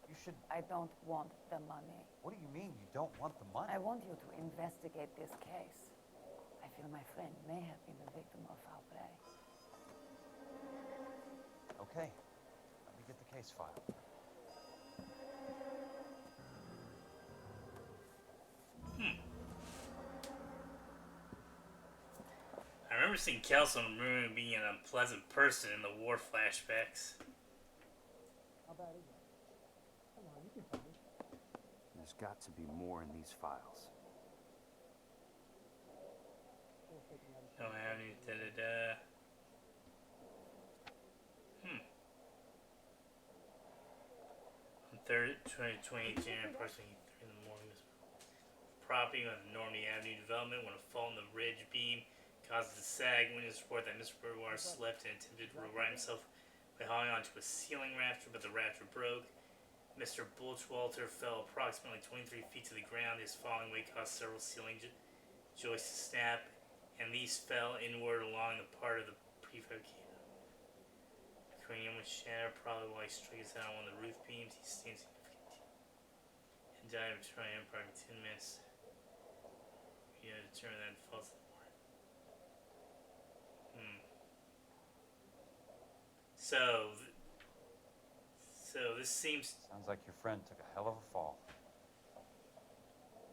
You should... I don't want the money. What do you mean you don't want the money? I want you to investigate this case. I feel my friend may have been the victim of foul play. Okay. Let me get the case filed. I remember seeing Kelso and remembering being an unpleasant person in the war flashbacks. How bad is that? Come on, you can tell me. There's got to be more in these files. Don't have any da-da-da. On 3rd, 2020, January, approximately 3 in the morning, this property on Normandy Avenue development when a fall in the ridge beam causes a sag. Witnesses report that Mr. Birdwire slept and attempted to right himself by hauling onto a ceiling rafter, but the rafter broke. Mr. Bulchwalter fell approximately 23 feet to the ground. His falling weight caused several ceiling joists to snap. and these fell inward along the part of the prefabricated cranium was shattered, probably while he struck his head on one of the roof beams. He stained significant and died of triumph for 10 minutes. You had to determine that false in the morning. So this seems. Sounds like your friend took a hell of a fall.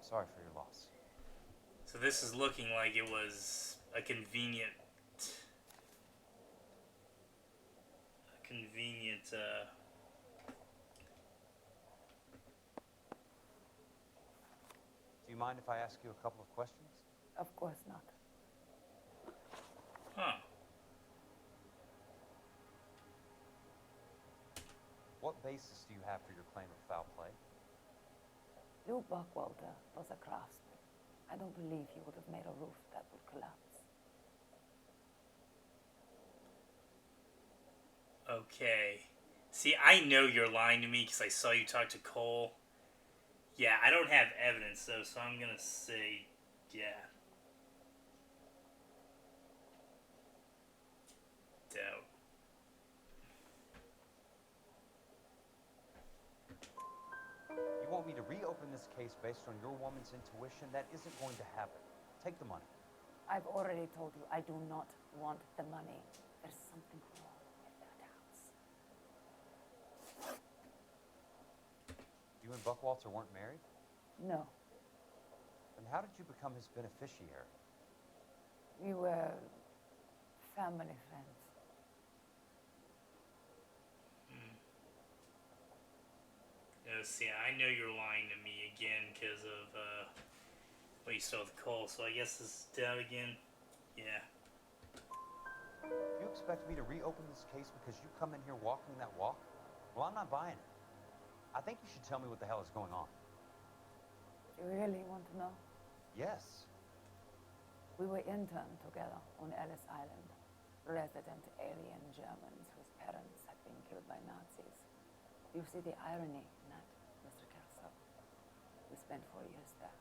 Sorry for your loss. So this is looking like it was a convenient. Do you mind if I ask you a couple of questions? Of course not. Huh. What basis do you have for your claim of foul play? Lou Buckwalter was a craftsman. I don't believe he would have made a roof that would collapse. Okay. See, I know you're lying to me because I saw you talk to Cole. Yeah, I don't have evidence though, so I'm gonna say, yeah. Doubt. You want me to reopen this case based on your woman's intuition? That isn't going to happen. Take the money. I've already told you I do not want the money. There's something wrong with that house. You and Buckwalter weren't married? No. Then how did you become his beneficiary? We were family friends. No, see, I know you're lying to me again because of what you saw with Cole, so I guess this is doubt again. Yeah. You expect me to reopen this case because you come in here walking that walk? Well, I'm not buying it. I think you should tell me what the hell is going on. You really want to know? Yes. We were interned together on Ellis Island. Resident Aryan Germans whose parents had been killed by Nazis. You see the irony in that, Mr. Kelso? We spent 4 years there.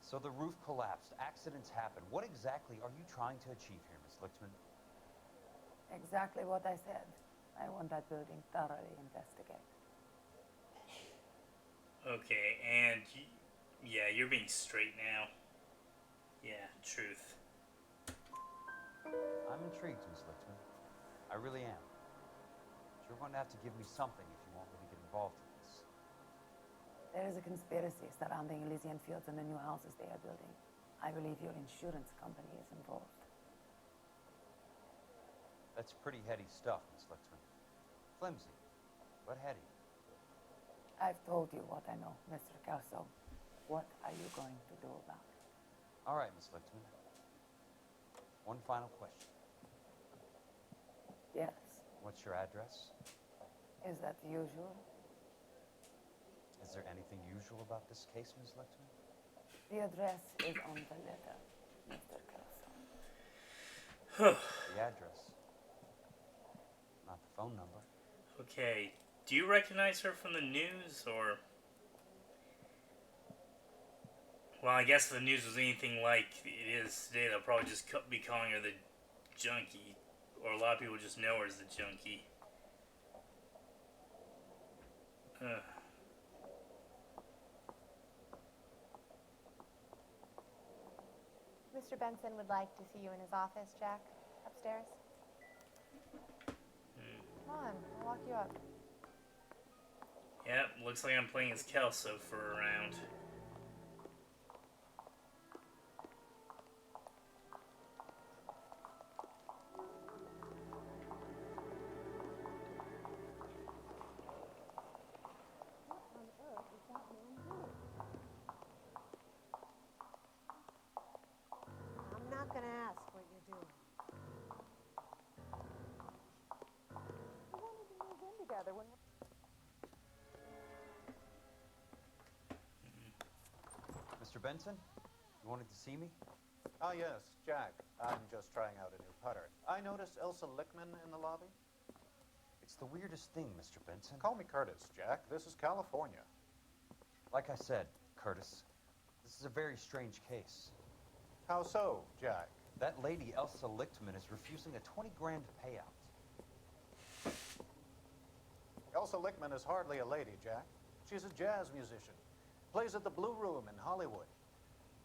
So the roof collapsed. Accidents happen. What exactly are you trying to achieve here, Miss Lichtman? Exactly what I said. I want that building thoroughly investigated. Okay, and yeah, you're being straight now. Yeah, truth. I'm intrigued, Miss Lichtman. I really am. But you're going to have to give me something if you want me to get involved in this. There is a conspiracy surrounding Elysian Fields and the new houses they are building. I believe your insurance company is involved. That's pretty heady stuff, Miss Lichtman. Flimsy, but heady. I've told you what I know, Mr. Kelso. What are you going to do about it? All right, Miss Lichtman. One final question. Yes. What's your address? Is that usual? Is there anything usual about this case, Miss Lichtman? The address is on the letter, Mr. Kelso. The address. Not the phone number. Okay, do you recognize her from the news, or... Well, I guess if the news was anything like it is today, they'll probably just be calling her the junkie. Or a lot of people just know her as the junkie. Mr. Benson would like to see you in his office, Jack. Upstairs. Come on, I'll walk you up. Yep, looks like I'm playing as Kelso for a round. I'm not going to ask what you're doing. We wanted to move in together when we're... Mr. Benson, you wanted to see me? Ah, yes, Jack. I'm just trying out a new putter. I noticed Elsa Lichtman in the lobby. It's the weirdest thing, Mr. Benson. Call me Curtis, Jack. This is California. Like I said, Curtis, this This is a very strange case. How so, Jack? That lady, Elsa Lichtman, is refusing a 20 grand payout. Elsa Lichtman is hardly a lady, Jack. She's a jazz musician. Plays at the Blue Room in Hollywood.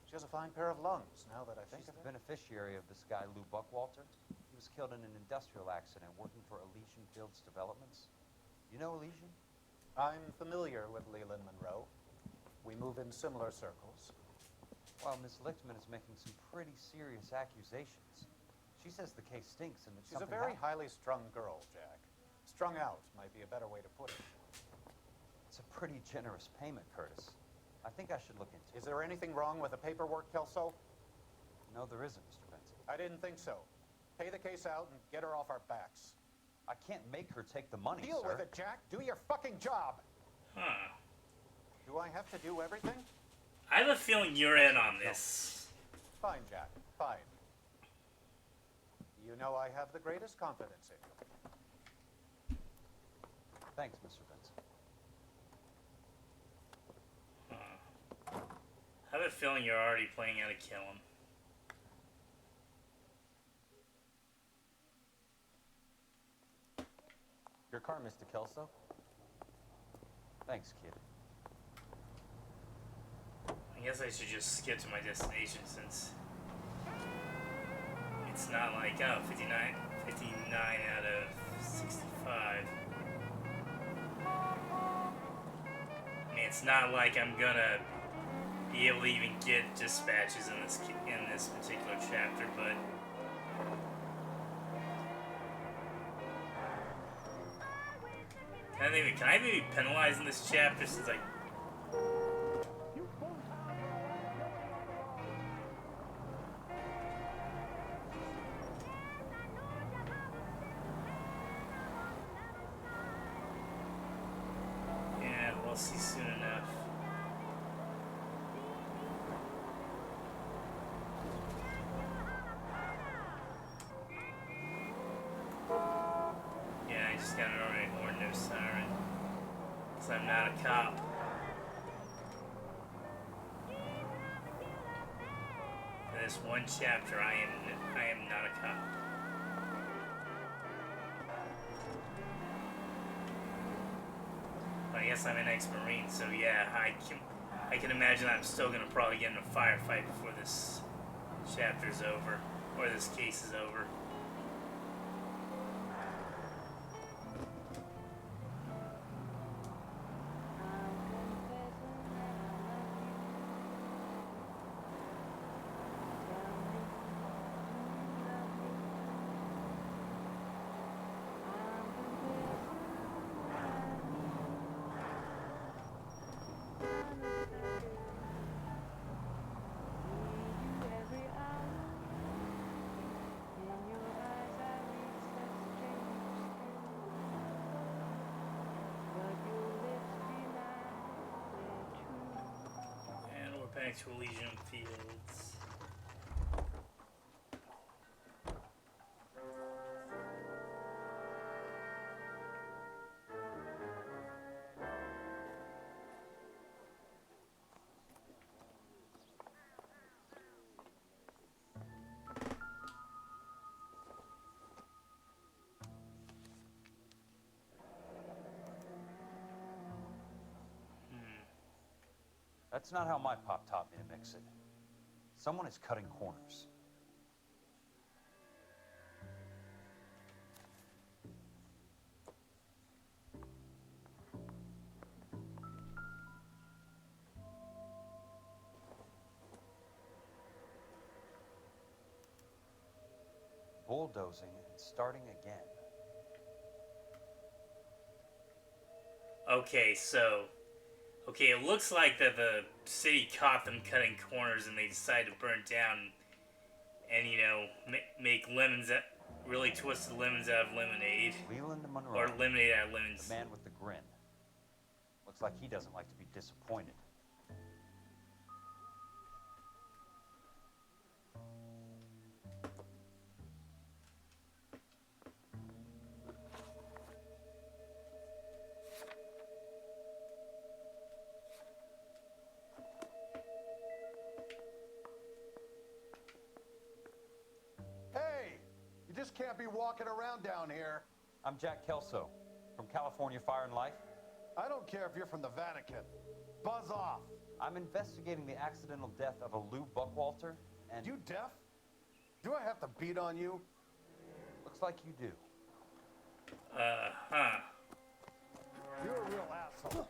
She has a fine pair of lungs, now that I think She's of the it. beneficiary of this guy, Lou Buckwalter. He was killed in an industrial accident working for Elysian Fields Developments. You know Elysian? I'm familiar with Leland Monroe. We move in similar circles. Well, Miss Lichtman is making some pretty serious accusations. She says the case stinks and that She's a very highly strung girl, Jack. Strung out might be a better way to put it. It's a pretty generous payment, Curtis. I think I should look into it. Is there anything wrong with the paperwork, Kelso? No, there isn't, Mr. Benson. I didn't think so. Pay the case out and get her off our backs. I can't make her take the money, Deal sir. with it, Jack. Do your fucking job. Huh. Do I have to do everything? I have a feeling you're in on this. Fine, Jack. Fine. You know I have the greatest confidence in you. Thanks, Mr. Benson. I have a feeling you're already playing how to kill him. Your car, Mr. Kelso. Thanks, kid. I guess I should just skip to my destination since it's not like, oh, 59 out of 65. I mean, it's not like I'm gonna be able to even get dispatches in this particular chapter, but can I maybe penalize in this chapter since I... Yeah, we'll see soon enough. Yeah, I just got an already horn, no siren. Because I'm not a cop. In this one chapter, I am not a cop. But I guess I'm an ex-Marine, so yeah, I can imagine I'm still gonna probably get in a firefight before this chapter's over, or this case is over. Back to Elysian Fields. That's not how my pop taught me to mix it. Someone is cutting corners. Bulldozing and starting again. Okay, so... Okay, it looks like that the city caught them cutting corners and they decided to burn down and, you know, make lemons, really twisted lemons out of lemonade. Leland Monroe. Or lemonade out of lemons. The man with the grin. Looks like he doesn't like to be disappointed. can't be walking around down here. I'm Jack Kelso, from California Fire and Life. I don't care if you're from the Vatican. Buzz off. I'm investigating the accidental death of a Lou Buckwalter, and... You deaf? Do I have to beat on you? Looks like you do. Huh. You're a real asshole.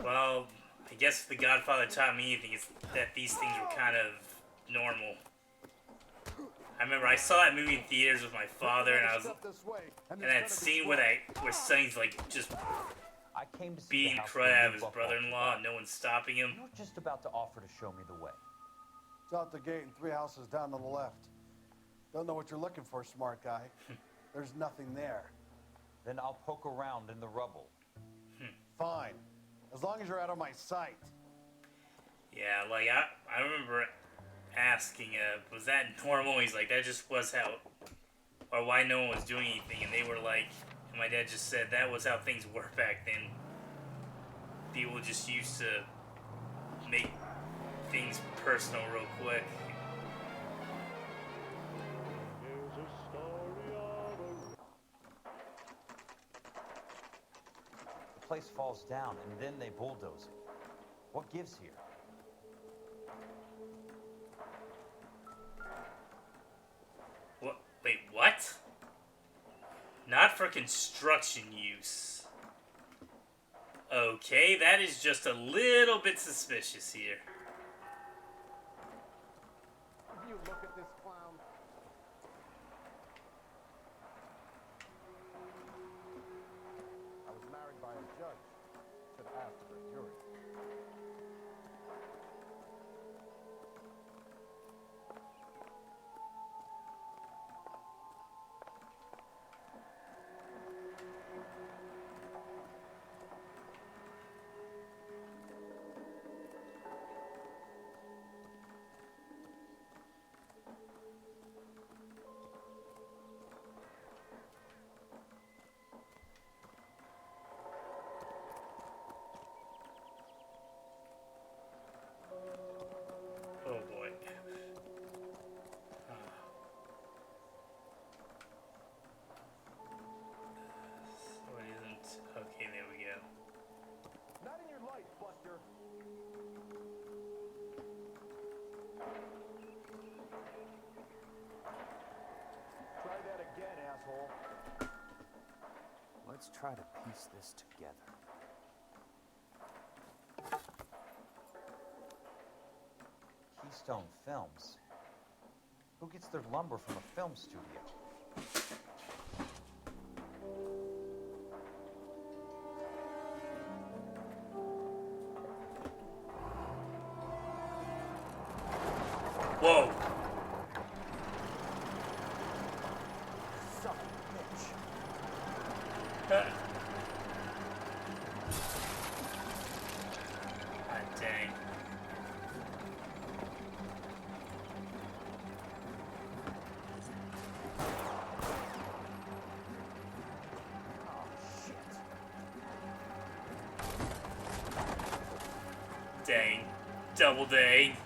Well, I guess if The Godfather taught me anything, it's that these things were kind of normal. I remember I saw that movie in theaters with my father, and that scene where Sonny's like just beating the crud out of his brother-in-law, and no one's stopping him. You're just about to offer to show me the way. It's out the gate and 3 houses down to the left. Don't know what you're looking for, smart guy. There's nothing there. Then I'll poke around in the rubble. Fine. As long as you're out of my sight. Yeah, like, I remember asking, was that normal? He's like, that just was how, or why no one was doing anything, and they were like, and my dad just said that was how things were back then. People just used to make things personal real quick. The place falls down, and then they bulldoze it. What gives here? What? Wait, what? Not for construction use. Okay, that is just a little bit suspicious here. You look at this clown. I was married by a judge. Should have asked for a jury. Oh boy. So it isn't. Okay, there we go. Not in your life, Buster. Try that again, asshole. Let's try to piece this together. Keystone Films. Who gets their lumber from a film studio? Whoa. Son of a bitch. God dang. Dang. Double dang.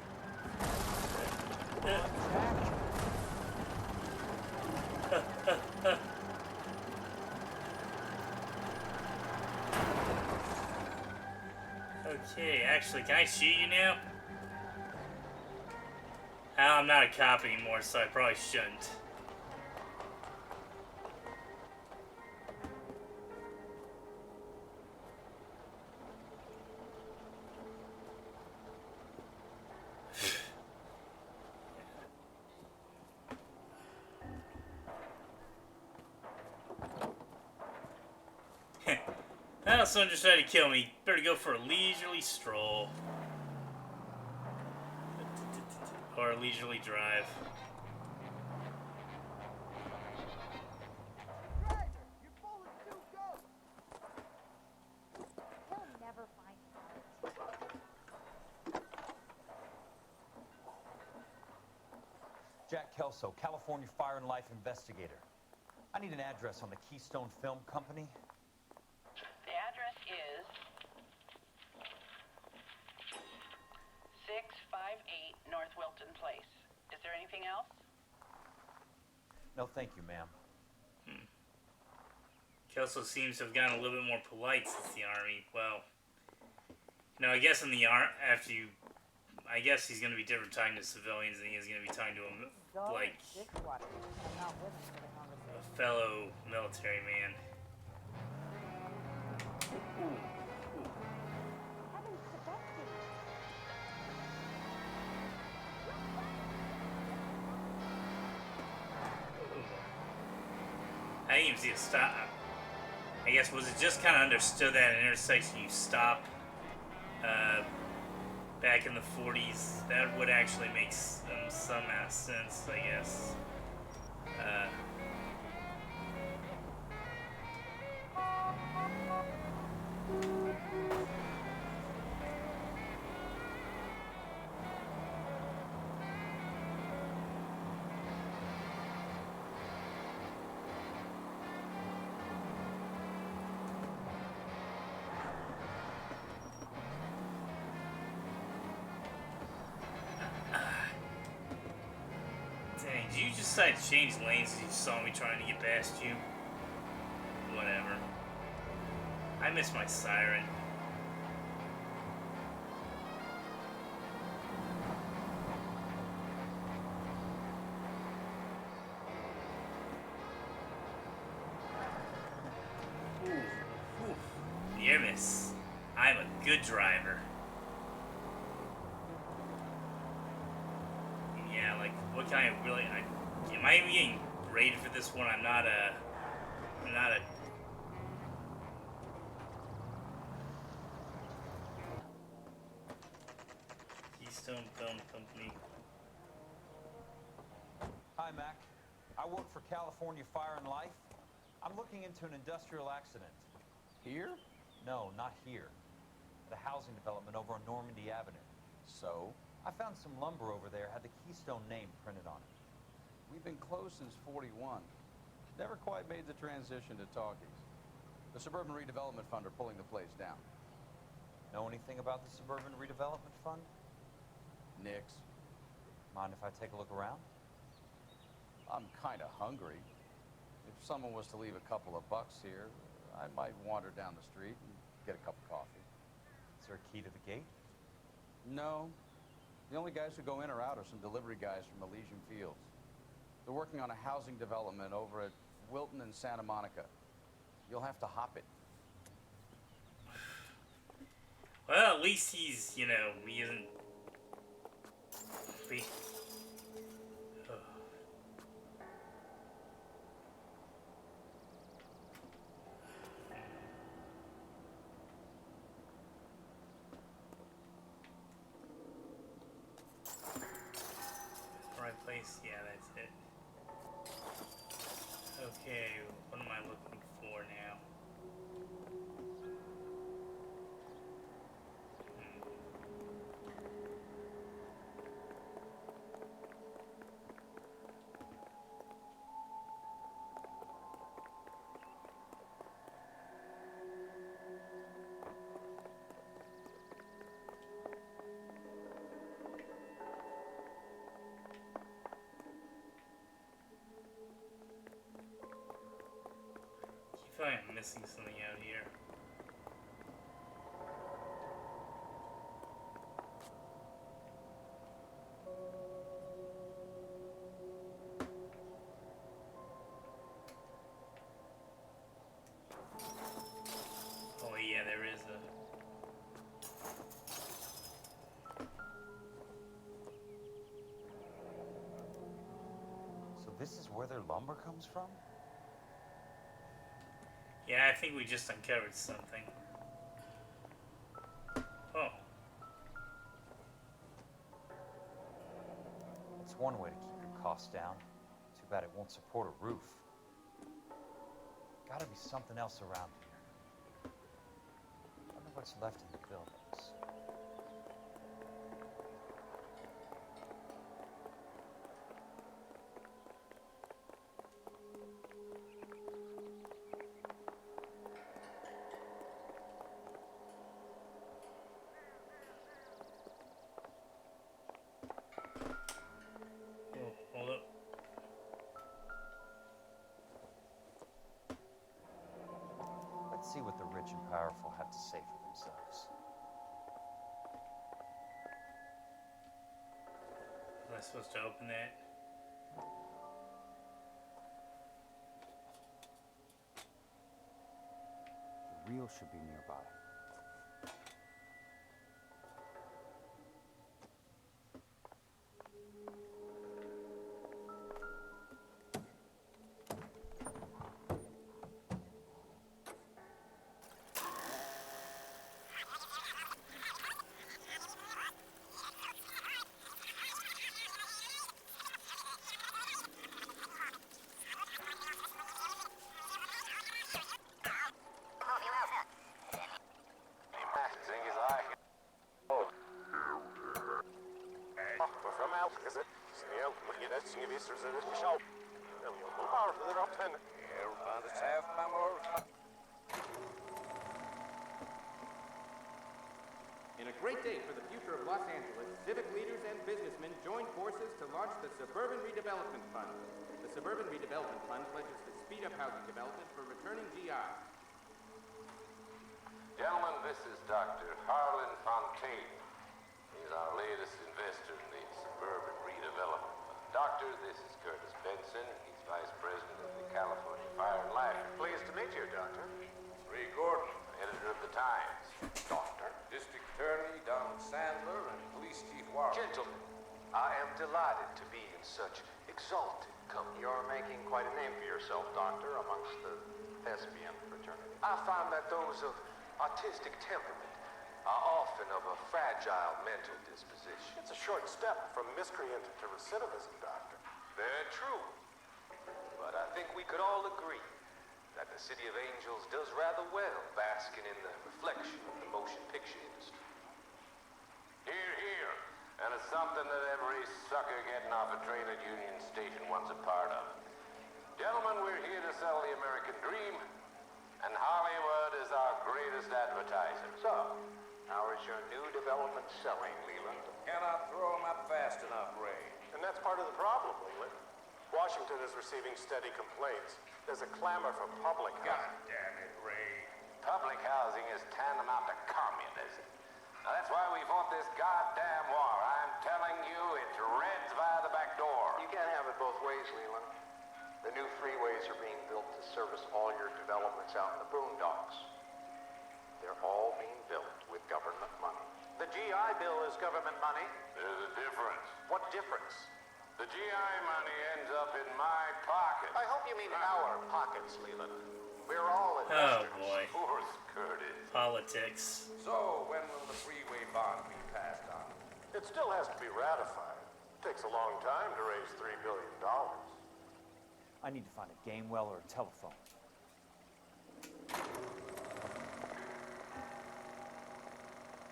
Okay, actually, can I shoot you now? I'm not a cop anymore, so I probably shouldn't. Well, someone just tried to kill me. Better go for a leisurely stroll. Or a leisurely drive. He'll never find out. Jack Kelso, California Fire and Life investigator. I need an address on the Keystone Film Company. The address is 658 North Wilton Place. Is there anything else? No, thank you, ma'am. Kelso seems to have gotten a little bit more polite since the army. Well, you know, I guess in the I guess he's going to be different talking to civilians than he is going to be talking to like a fellow military man. I didn't even see a stop. I guess, was it just kind of understood that at an intersection you stop back in the 40s? That would actually make some sense, I guess. Dang, did you just decide to change lanes as you saw me trying to get past you? Whatever. I miss my siren. Ooh. Near miss. I'm a good driver. Yeah, like, what can I really... am I even getting rated for this one? I'm not a... Keystone Film Company. Hi, Mac. I work for California Fire and Life. I'm looking into an industrial accident. Here? No, not here. The housing development over on Normandy Avenue. So? I found some lumber over there, had the Keystone name printed on it. We've been closed since 41. Never quite made the transition to talkies. The Suburban Redevelopment Fund are pulling the place down. Know anything about the Suburban Redevelopment Fund? Nix. Mind if I take a look around? I'm kind of hungry. If someone was to leave a couple of bucks here, I might wander down the street and get a cup of coffee. Is there a key to the gate? No. The only guys who go in or out are some delivery guys from Elysian Fields. They're working on a housing development over at Wilton and Santa Monica. You'll have to hop it. Well, at least he's, you know, he isn't... Right place? Yeah, that's it. Okay, what am I looking for now? I feel like I'm missing something out here. Oh yeah, there is a... So this is where their lumber comes from? Yeah, I think we just uncovered something. Oh. It's one way to keep your costs down. Too bad it won't support a roof. Gotta be something else around here. Wonder what's left in the buildings. Hold up. see what the rich and powerful have to say for themselves. Was I supposed to open that? The reel should be nearby. In a great day for the future of Los Angeles, civic leaders and businessmen joined forces to launch the Suburban Redevelopment Fund. The Suburban Redevelopment Fund pledges to speed up housing development for returning GIs. Gentlemen, this is Dr. Harlan Fontaine. He's our latest investor in the Suburban Redevelopment Fund. Doctor, this is Curtis Benson. He's Vice President of the California Fire and Life. Pleased to meet you, Doctor. Ray Gordon, editor of the Times. Doctor. District Attorney Donald Sandler and Police Chief Warren. Gentlemen, I am delighted to be in such exalted company. You're making quite a name for yourself, Doctor, amongst the thespian fraternity. I find that those of artistic temperament are often of a fragile mental disposition. It's a short step from miscreant to recidivism, Doctor. Very true. But I think we could all agree that the City of Angels does rather well basking in the reflection of the motion picture industry. Here, here. And it's something that every sucker getting off a train at Union Station wants a part of. Gentlemen, we're here to sell the American dream, and Hollywood is our greatest advertiser. So, how is your new development selling, Leland? Cannot throw them up fast enough, Ray. And that's part of the problem, Leland. Washington is receiving steady complaints. There's a clamor for public housing. God damn it, Ray. Public housing is tantamount to communism. Now, that's why we fought this goddamn war. I'm telling you, it's Reds via the back door. You can't have it both ways, Leland. The new freeways are being built to service all your developments out in the boondocks. They're all being built with government money. The GI Bill is government money. There's a difference. What difference? The GI money ends up in my pocket. I hope you mean our pockets, Leland. We're all Oh investors. boy. Poor Curtis. Politics. So, when will the freeway bond be passed on? It still has to be ratified. It takes a long time to raise $3 billion. I need to find a game well or a telephone.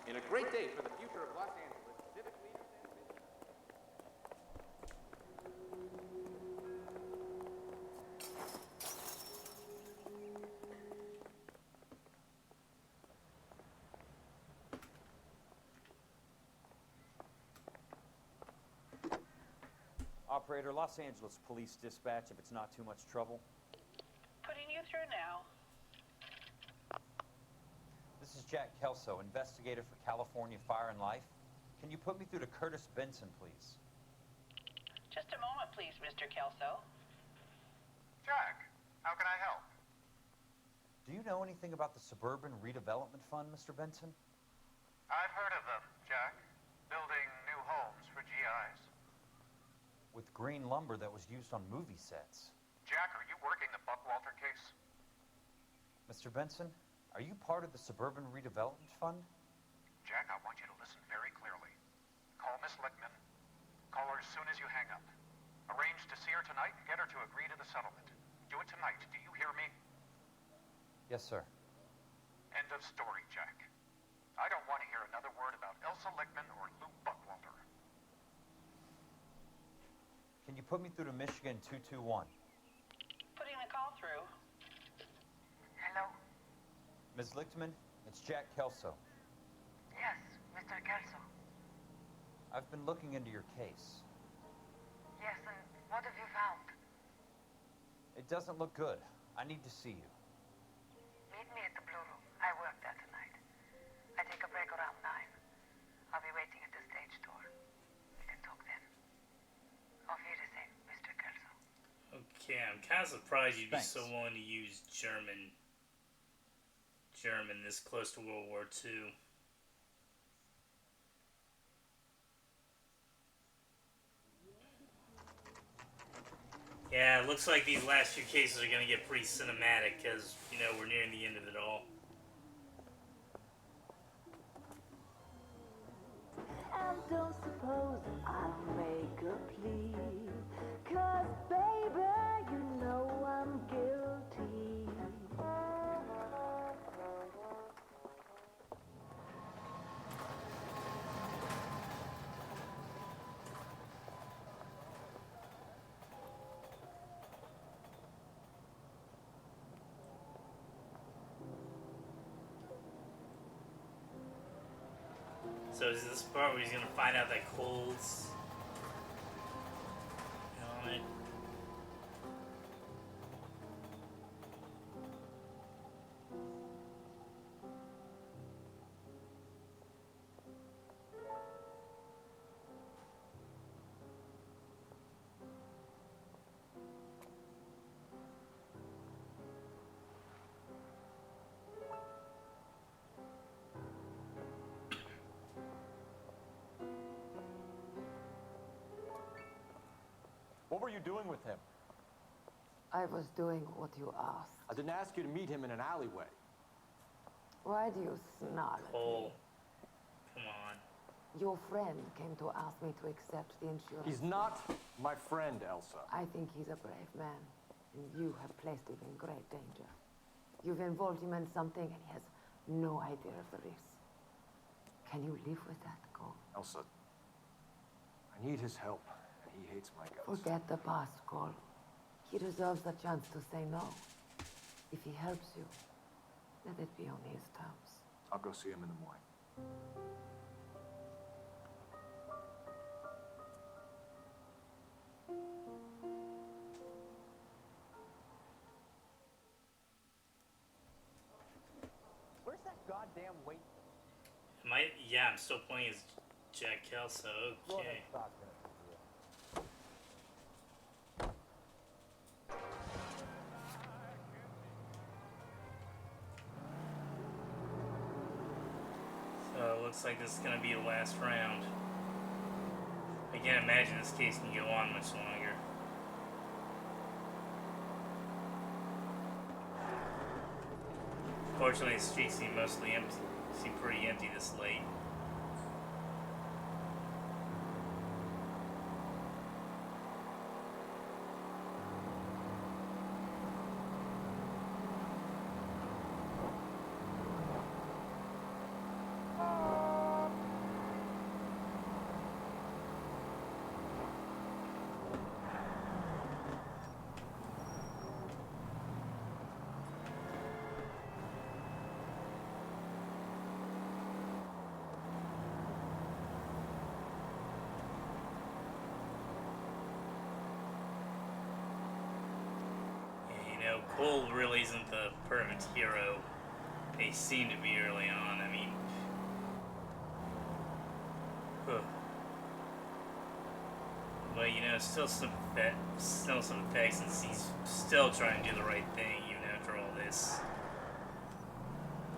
In a great day for the future of Los Angeles, civic leaders and business. Operator, Los Angeles Police Dispatch, if it's not too much trouble. Putting you through now. This is Jack Kelso, investigator for California Fire and Life. Can you put me through to Curtis Benson, please? Just a moment, please, Mr. Kelso. Jack, how can I help? Do you know anything about the Suburban Redevelopment Fund, Mr. Benson? I've heard of them, Jack. Building new homes for GIs. With green lumber that was used on movie sets. Jack, are you working the Buckwalter case? Mr. Benson, are you part of the Suburban Redevelopment Fund? Jack, I want you to listen very clearly. Call Miss Lickman. Call her as soon as you hang up. Arrange to see her tonight and get her to agree to the settlement. Do it tonight. Do you hear me? Yes, sir. End of story, Jack. I don't want to hear another word about Elsa Lickman or Lou Buckwalter. Can you put me through to Michigan 221? Putting the call through. Hello? Ms. Lichtman, it's Jack Kelso. Yes, Mr. Kelso. I've been looking into your case. Yes, and what have you found? It doesn't look good. I need to see you. Meet me at the Blue Room. I work there tonight. I take a break around 9. I'll be waiting at the stage door. We can talk then. Auf Wiedersehen, Mr. Kelso. Okay, I'm kind of surprised you'd be Thanks. so willing to use German this close to World War II. Yeah, it looks like these last few cases are going to get pretty cinematic because, you know, we're nearing the end of it all. And don't suppose I'll make a plea, 'cause baby, you know I'm guilty. So is this part where he's going to find out that Cole's on it? What were you doing with him? I was doing what you asked. I didn't ask you to meet him in an alleyway. Why do you snarl at me? Cole, come on. Your friend came to ask me to accept the insurance. He's not my friend, Elsa. I think he's a brave man, and you have placed him in great danger. You've involved him in something, and he has no idea of the risks. Can you live with that, Cole? Elsa, I need his help, and he hates my guts. Forget the past, Cole. He deserves a chance to say no. If he helps you, let it be on his terms. I'll go see him in the morning. Where's that goddamn weight? Yeah, I'm still playing as Jack Kelso. Okay. So it looks like this is going to be the last round. I can't imagine this case can go on much longer. Fortunately, the streets seem mostly empty. Seem pretty empty this late. Cole really isn't the perfect hero they seem to be early on. I mean, but you know, still some effects, since he's still trying to do the right thing even after all this.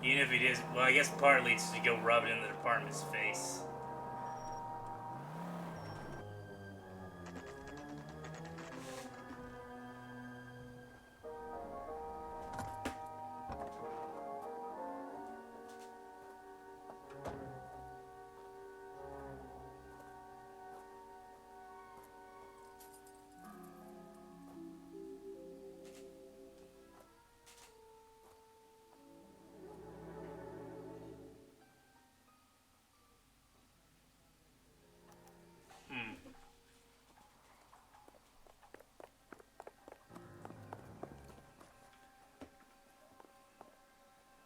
Even if he does, well, I guess partly it's to go rub it in the department's face.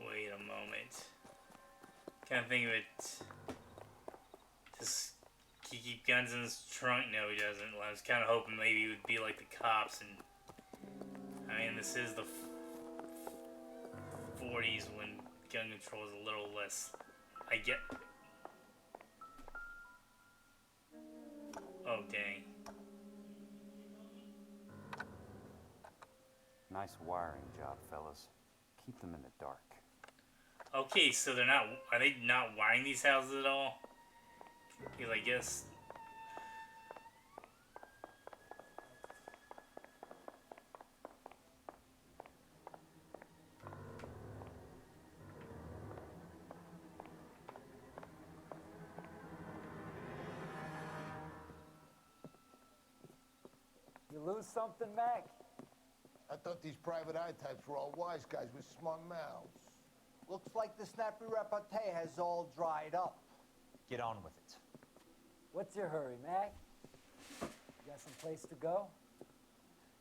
Wait a moment. Can't think of it. Does he keep guns in his trunk? No, he doesn't. Well, I was kind of hoping maybe he would be like the cops, and I mean, this is the 40s when gun control is a little less. I get. Oh dang. Nice wiring job, fellas. Keep them in the dark. Okay, so they're not. Are they not wiring these houses at all? Because I guess. You lose something, Mac? I thought these private eye types were all wise guys with smart mouths. Looks like the snappy repartee has all dried up. Get on with it. What's your hurry, Mac? You got some place to go?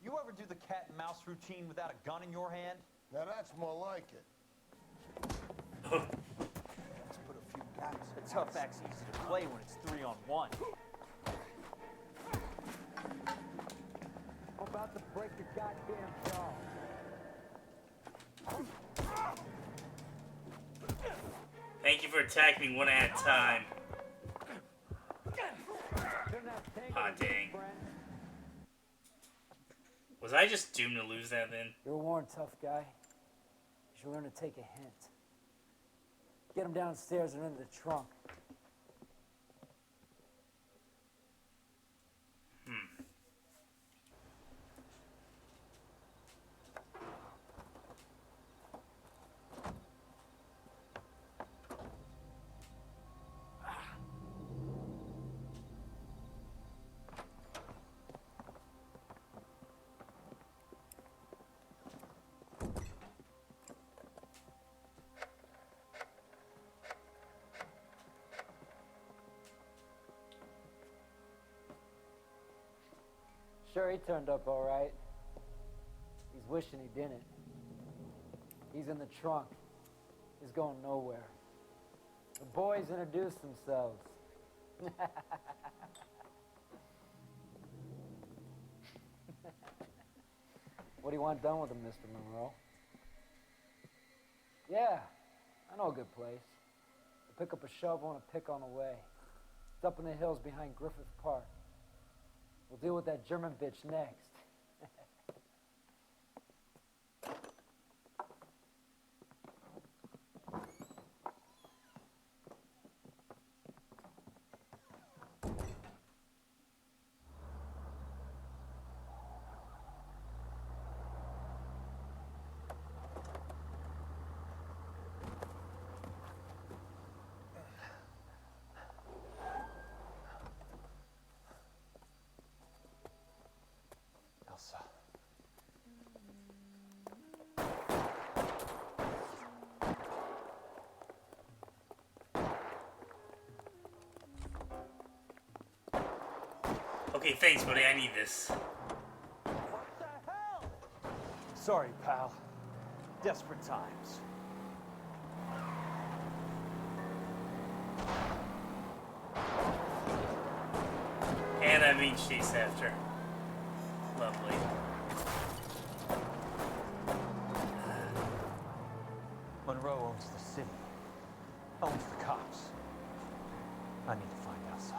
You ever do the cat and mouse routine without a gun in your hand? Now that's more like it. Let's put a few gaps. The tough act's easy to play when it's 3-on-1. I'm about to break the goddamn jaw. Thank you for attacking me one at a time. Ah, dang. Was I just doomed to lose that then? You're warned, tough guy. You should learn to take a hint. Get him downstairs and into the trunk. Sure, he turned up all right. He's wishing he didn't. He's in the trunk. He's going nowhere. The boys introduced themselves. What do you want done with him, Mr. Monroe? Yeah, I know a good place. I'll pick up a shovel and a pick on the way. It's up in the hills behind Griffith Park. We'll deal with that German bitch next. Okay, thanks, buddy. I need this. Sorry, pal. Desperate times. And I'm being chased after. Lovely. Monroe owns the city. Owns the cops. I need to find Elsa.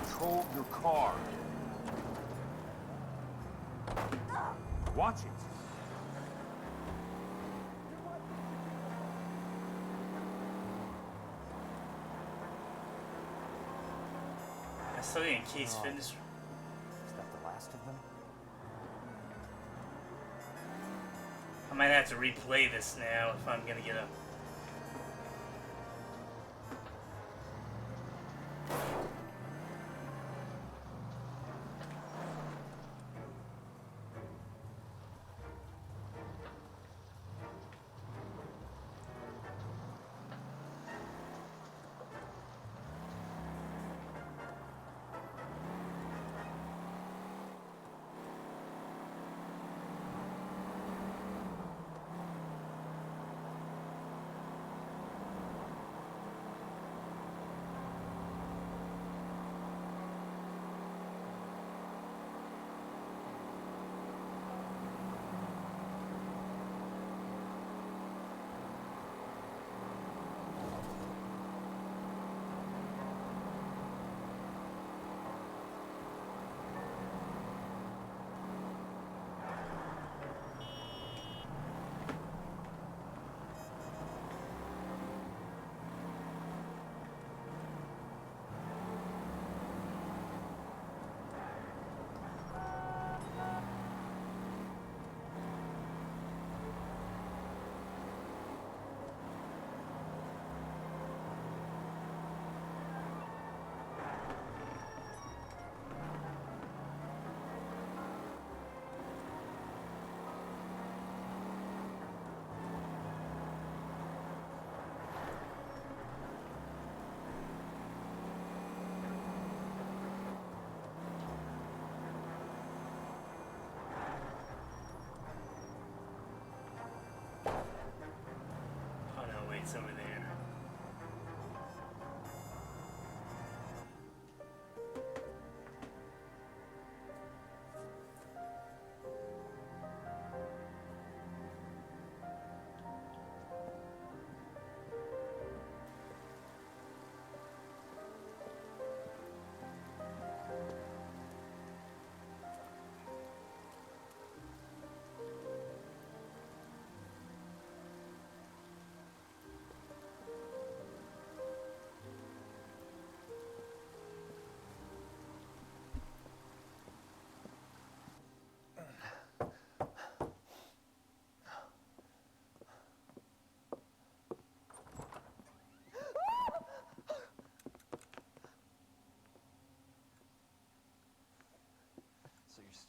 Control your car. Watch it. I still need a case finish. Is that the last of them? I might have to replay this now if I'm gonna get a.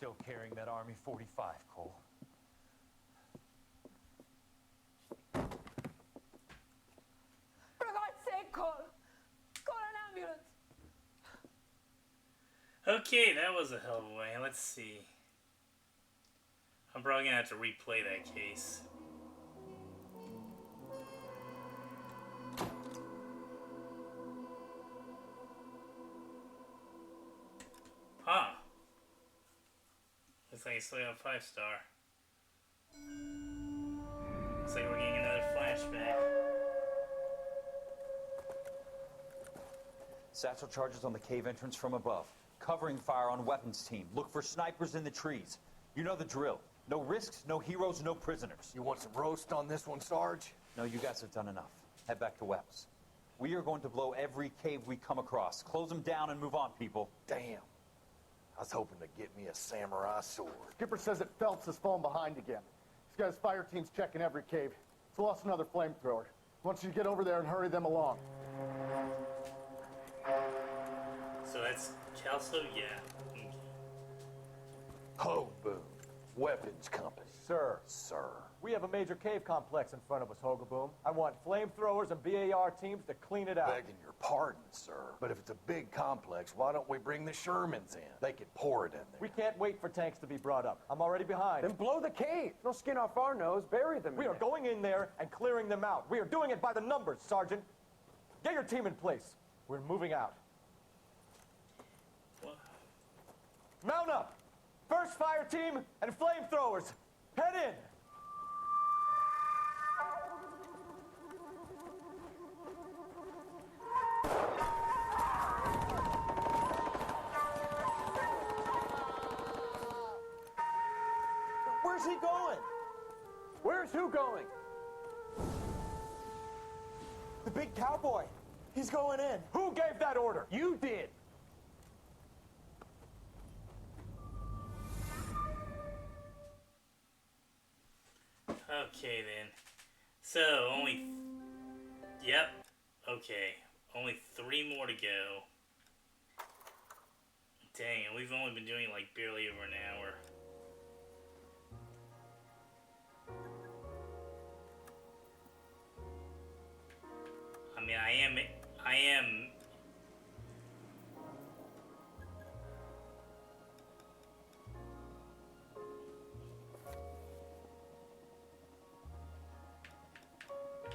still carrying that Army 45, Cole. For God's sake, Cole! Call an ambulance! Okay, that was a hell of a way. Let's see. I'm probably gonna have to replay that case. Huh. Looks like it's still got a 5-star. Looks like we're getting another flashback. Satchel charges on the cave entrance from above. Covering fire on weapons team. Look for snipers in the trees. You know the drill. No risks, no heroes, no prisoners. You want some roast on this one, Sarge? No, you guys have done enough. Head back to Wells. We are going to blow every cave we come across. Close them down and move on, people. Damn. I was hoping to get me a samurai sword. Skipper says that Phelps has fallen behind again. He's got his fire teams checking every cave. He's lost another flamethrower. He wants you to get over there and hurry them along. So that's Kelso? Yeah. Okay. Ho, Boone. Weapons Company. Sir. Sir. We have a major cave complex in front of us, Hogaboom. I want flamethrowers and BAR teams to clean it out. Begging your pardon, sir. But if it's a big complex, why don't we bring the Shermans in? They could pour it in there. We can't wait for tanks to be brought up. I'm already behind. Then blow the cave. No skin off our nose. Bury them. We are going in there and clearing them out. We are doing it by the numbers, Sergeant. Get your team in place. We're moving out. What? Mount up. First fire team and flamethrowers. Head in. Where's he going? Where's who going? The big cowboy. He's going in. Who gave that order? You did. Okay then. So, only... Yep. Okay. Only 3 more to go. Dang, and we've only been doing it like barely over an hour. I mean, I am...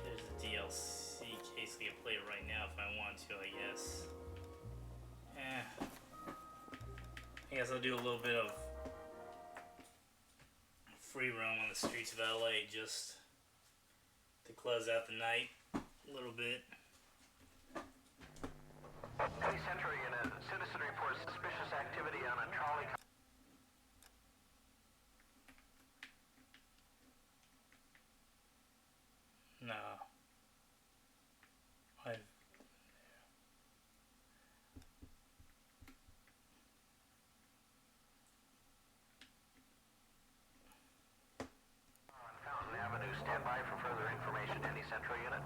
There's a DLC case I can play it right now if I want to, I guess. I guess I'll do a little bit of free roam on the streets of LA just to close out the night a little bit. Any Central Unit, citizen reports suspicious activity on a trolley. No. I've... Fountain Avenue, stand by for further information. Any Central Unit?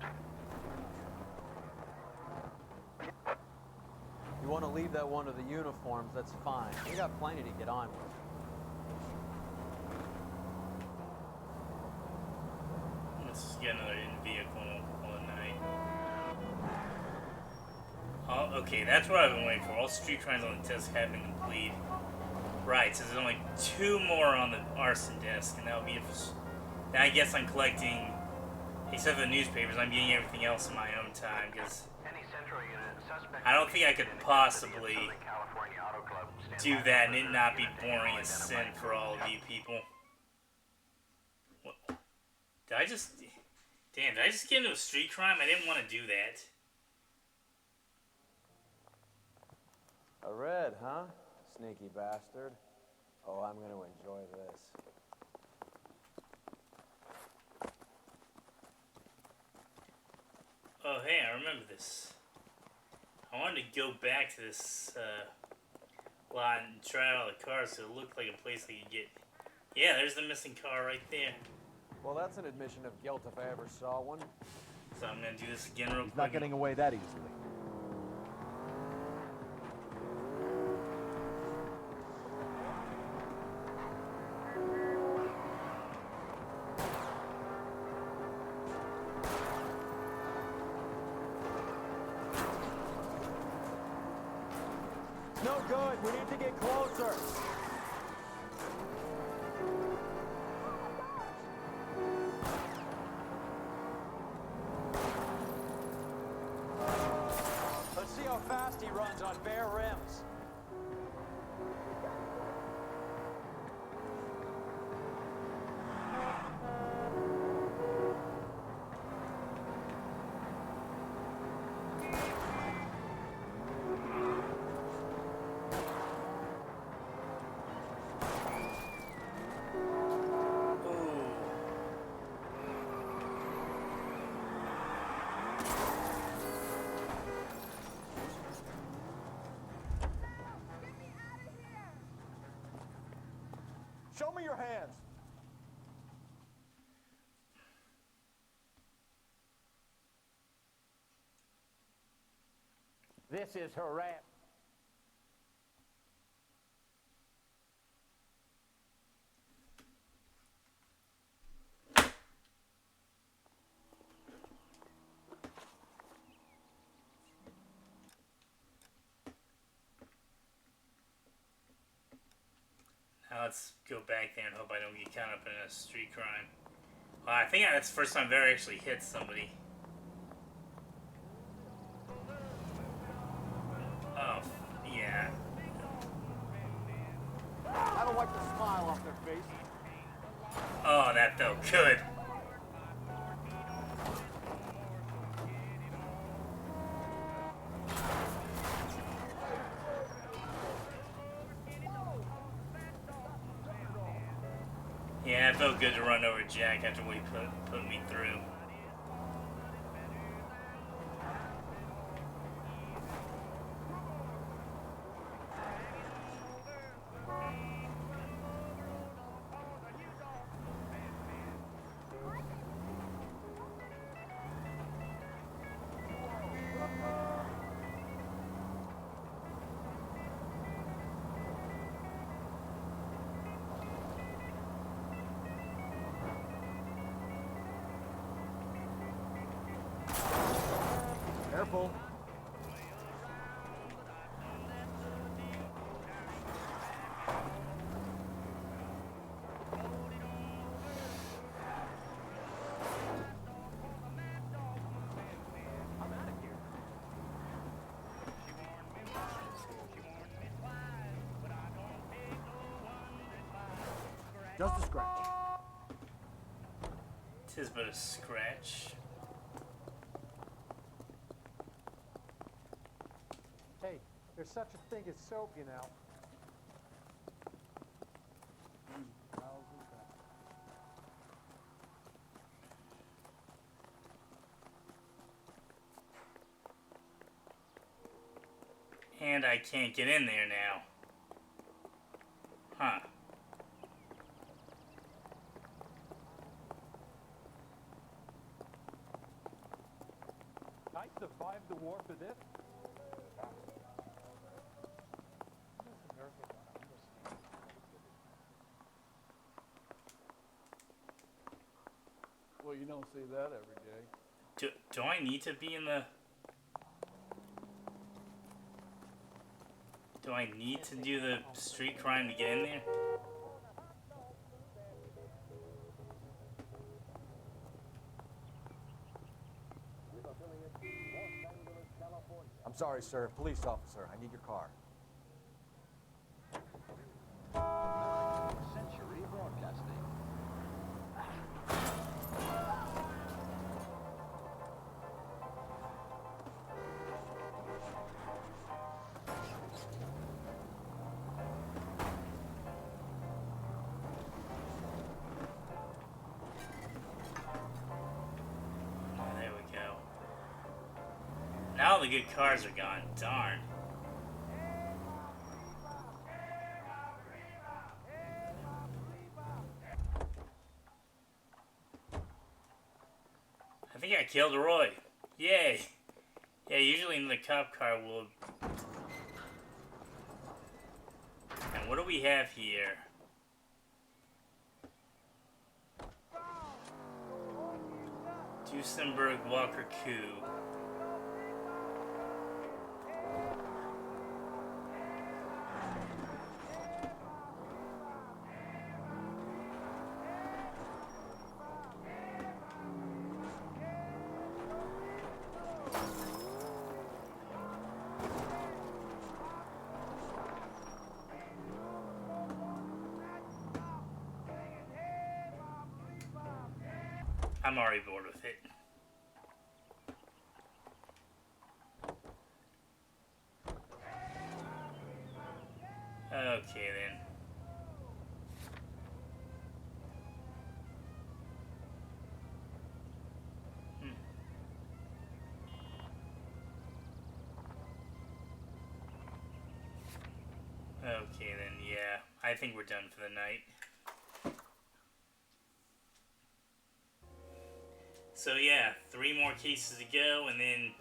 You want to leave that one to the uniforms, that's fine. We got plenty to get on with. Let's get another in-vehicle all night. Oh, okay, that's what I've been waiting for. All street crimes on the desk have been completed. Right, so there's only 2 more on the arson desk, and that'll be it. Now I guess I'm collecting, except for the newspapers, I'm getting everything else in my own time, because I don't think I could possibly do that and it not be boring as sin for all of you people. What? Did I just... Damn, did I just get into a street crime? I didn't want to do that. A red, huh? Sneaky bastard. Oh, I'm gonna enjoy this. Oh, hey, I remember this. I wanted to go back to this lot and try out all the cars so it looked like a place I could get... Yeah, there's the missing car right there. Well, that's an admission of guilt if I ever saw one. So I'm gonna do this again real quick. He's not getting away that easily. No good. We need to get closer. Let's see how fast he runs on bare rims. Show me your hands. This is her rap. Now let's go back there and hope I don't get caught up in a street crime. Well, I think that's the first time I've ever actually hit somebody. Oh, yeah. I don't like the smile off their face. Oh, that felt good. Yeah, it felt good to run over Jack after what he put me through. Careful. Just a scratch. Tis but a scratch. Hey, there's such a thing as soap, you know. And I can't get in there now. Huh. I survived the war for this? Well, you don't see that every day. Do I need to be in the... Do I need to do the street crime to get in there? I'm sorry, sir. Police officer, I need your car. Century Broadcasting. There we go. Now the good cars are gone. Darn. I think I killed Roy. Yay. Yeah, usually in the cop car will... And what do we have here? Duesenberg Walker coup. I'm already bored with it. Okay then. Okay then, yeah. I think we're done for the night. So yeah, 3 more cases to go, and then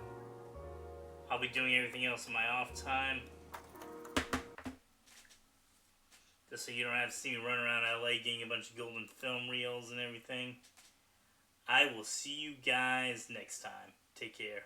I'll be doing everything else in my off time. Just so you don't have to see me run around LA getting a bunch of golden film reels and everything. I will see you guys next time. Take care.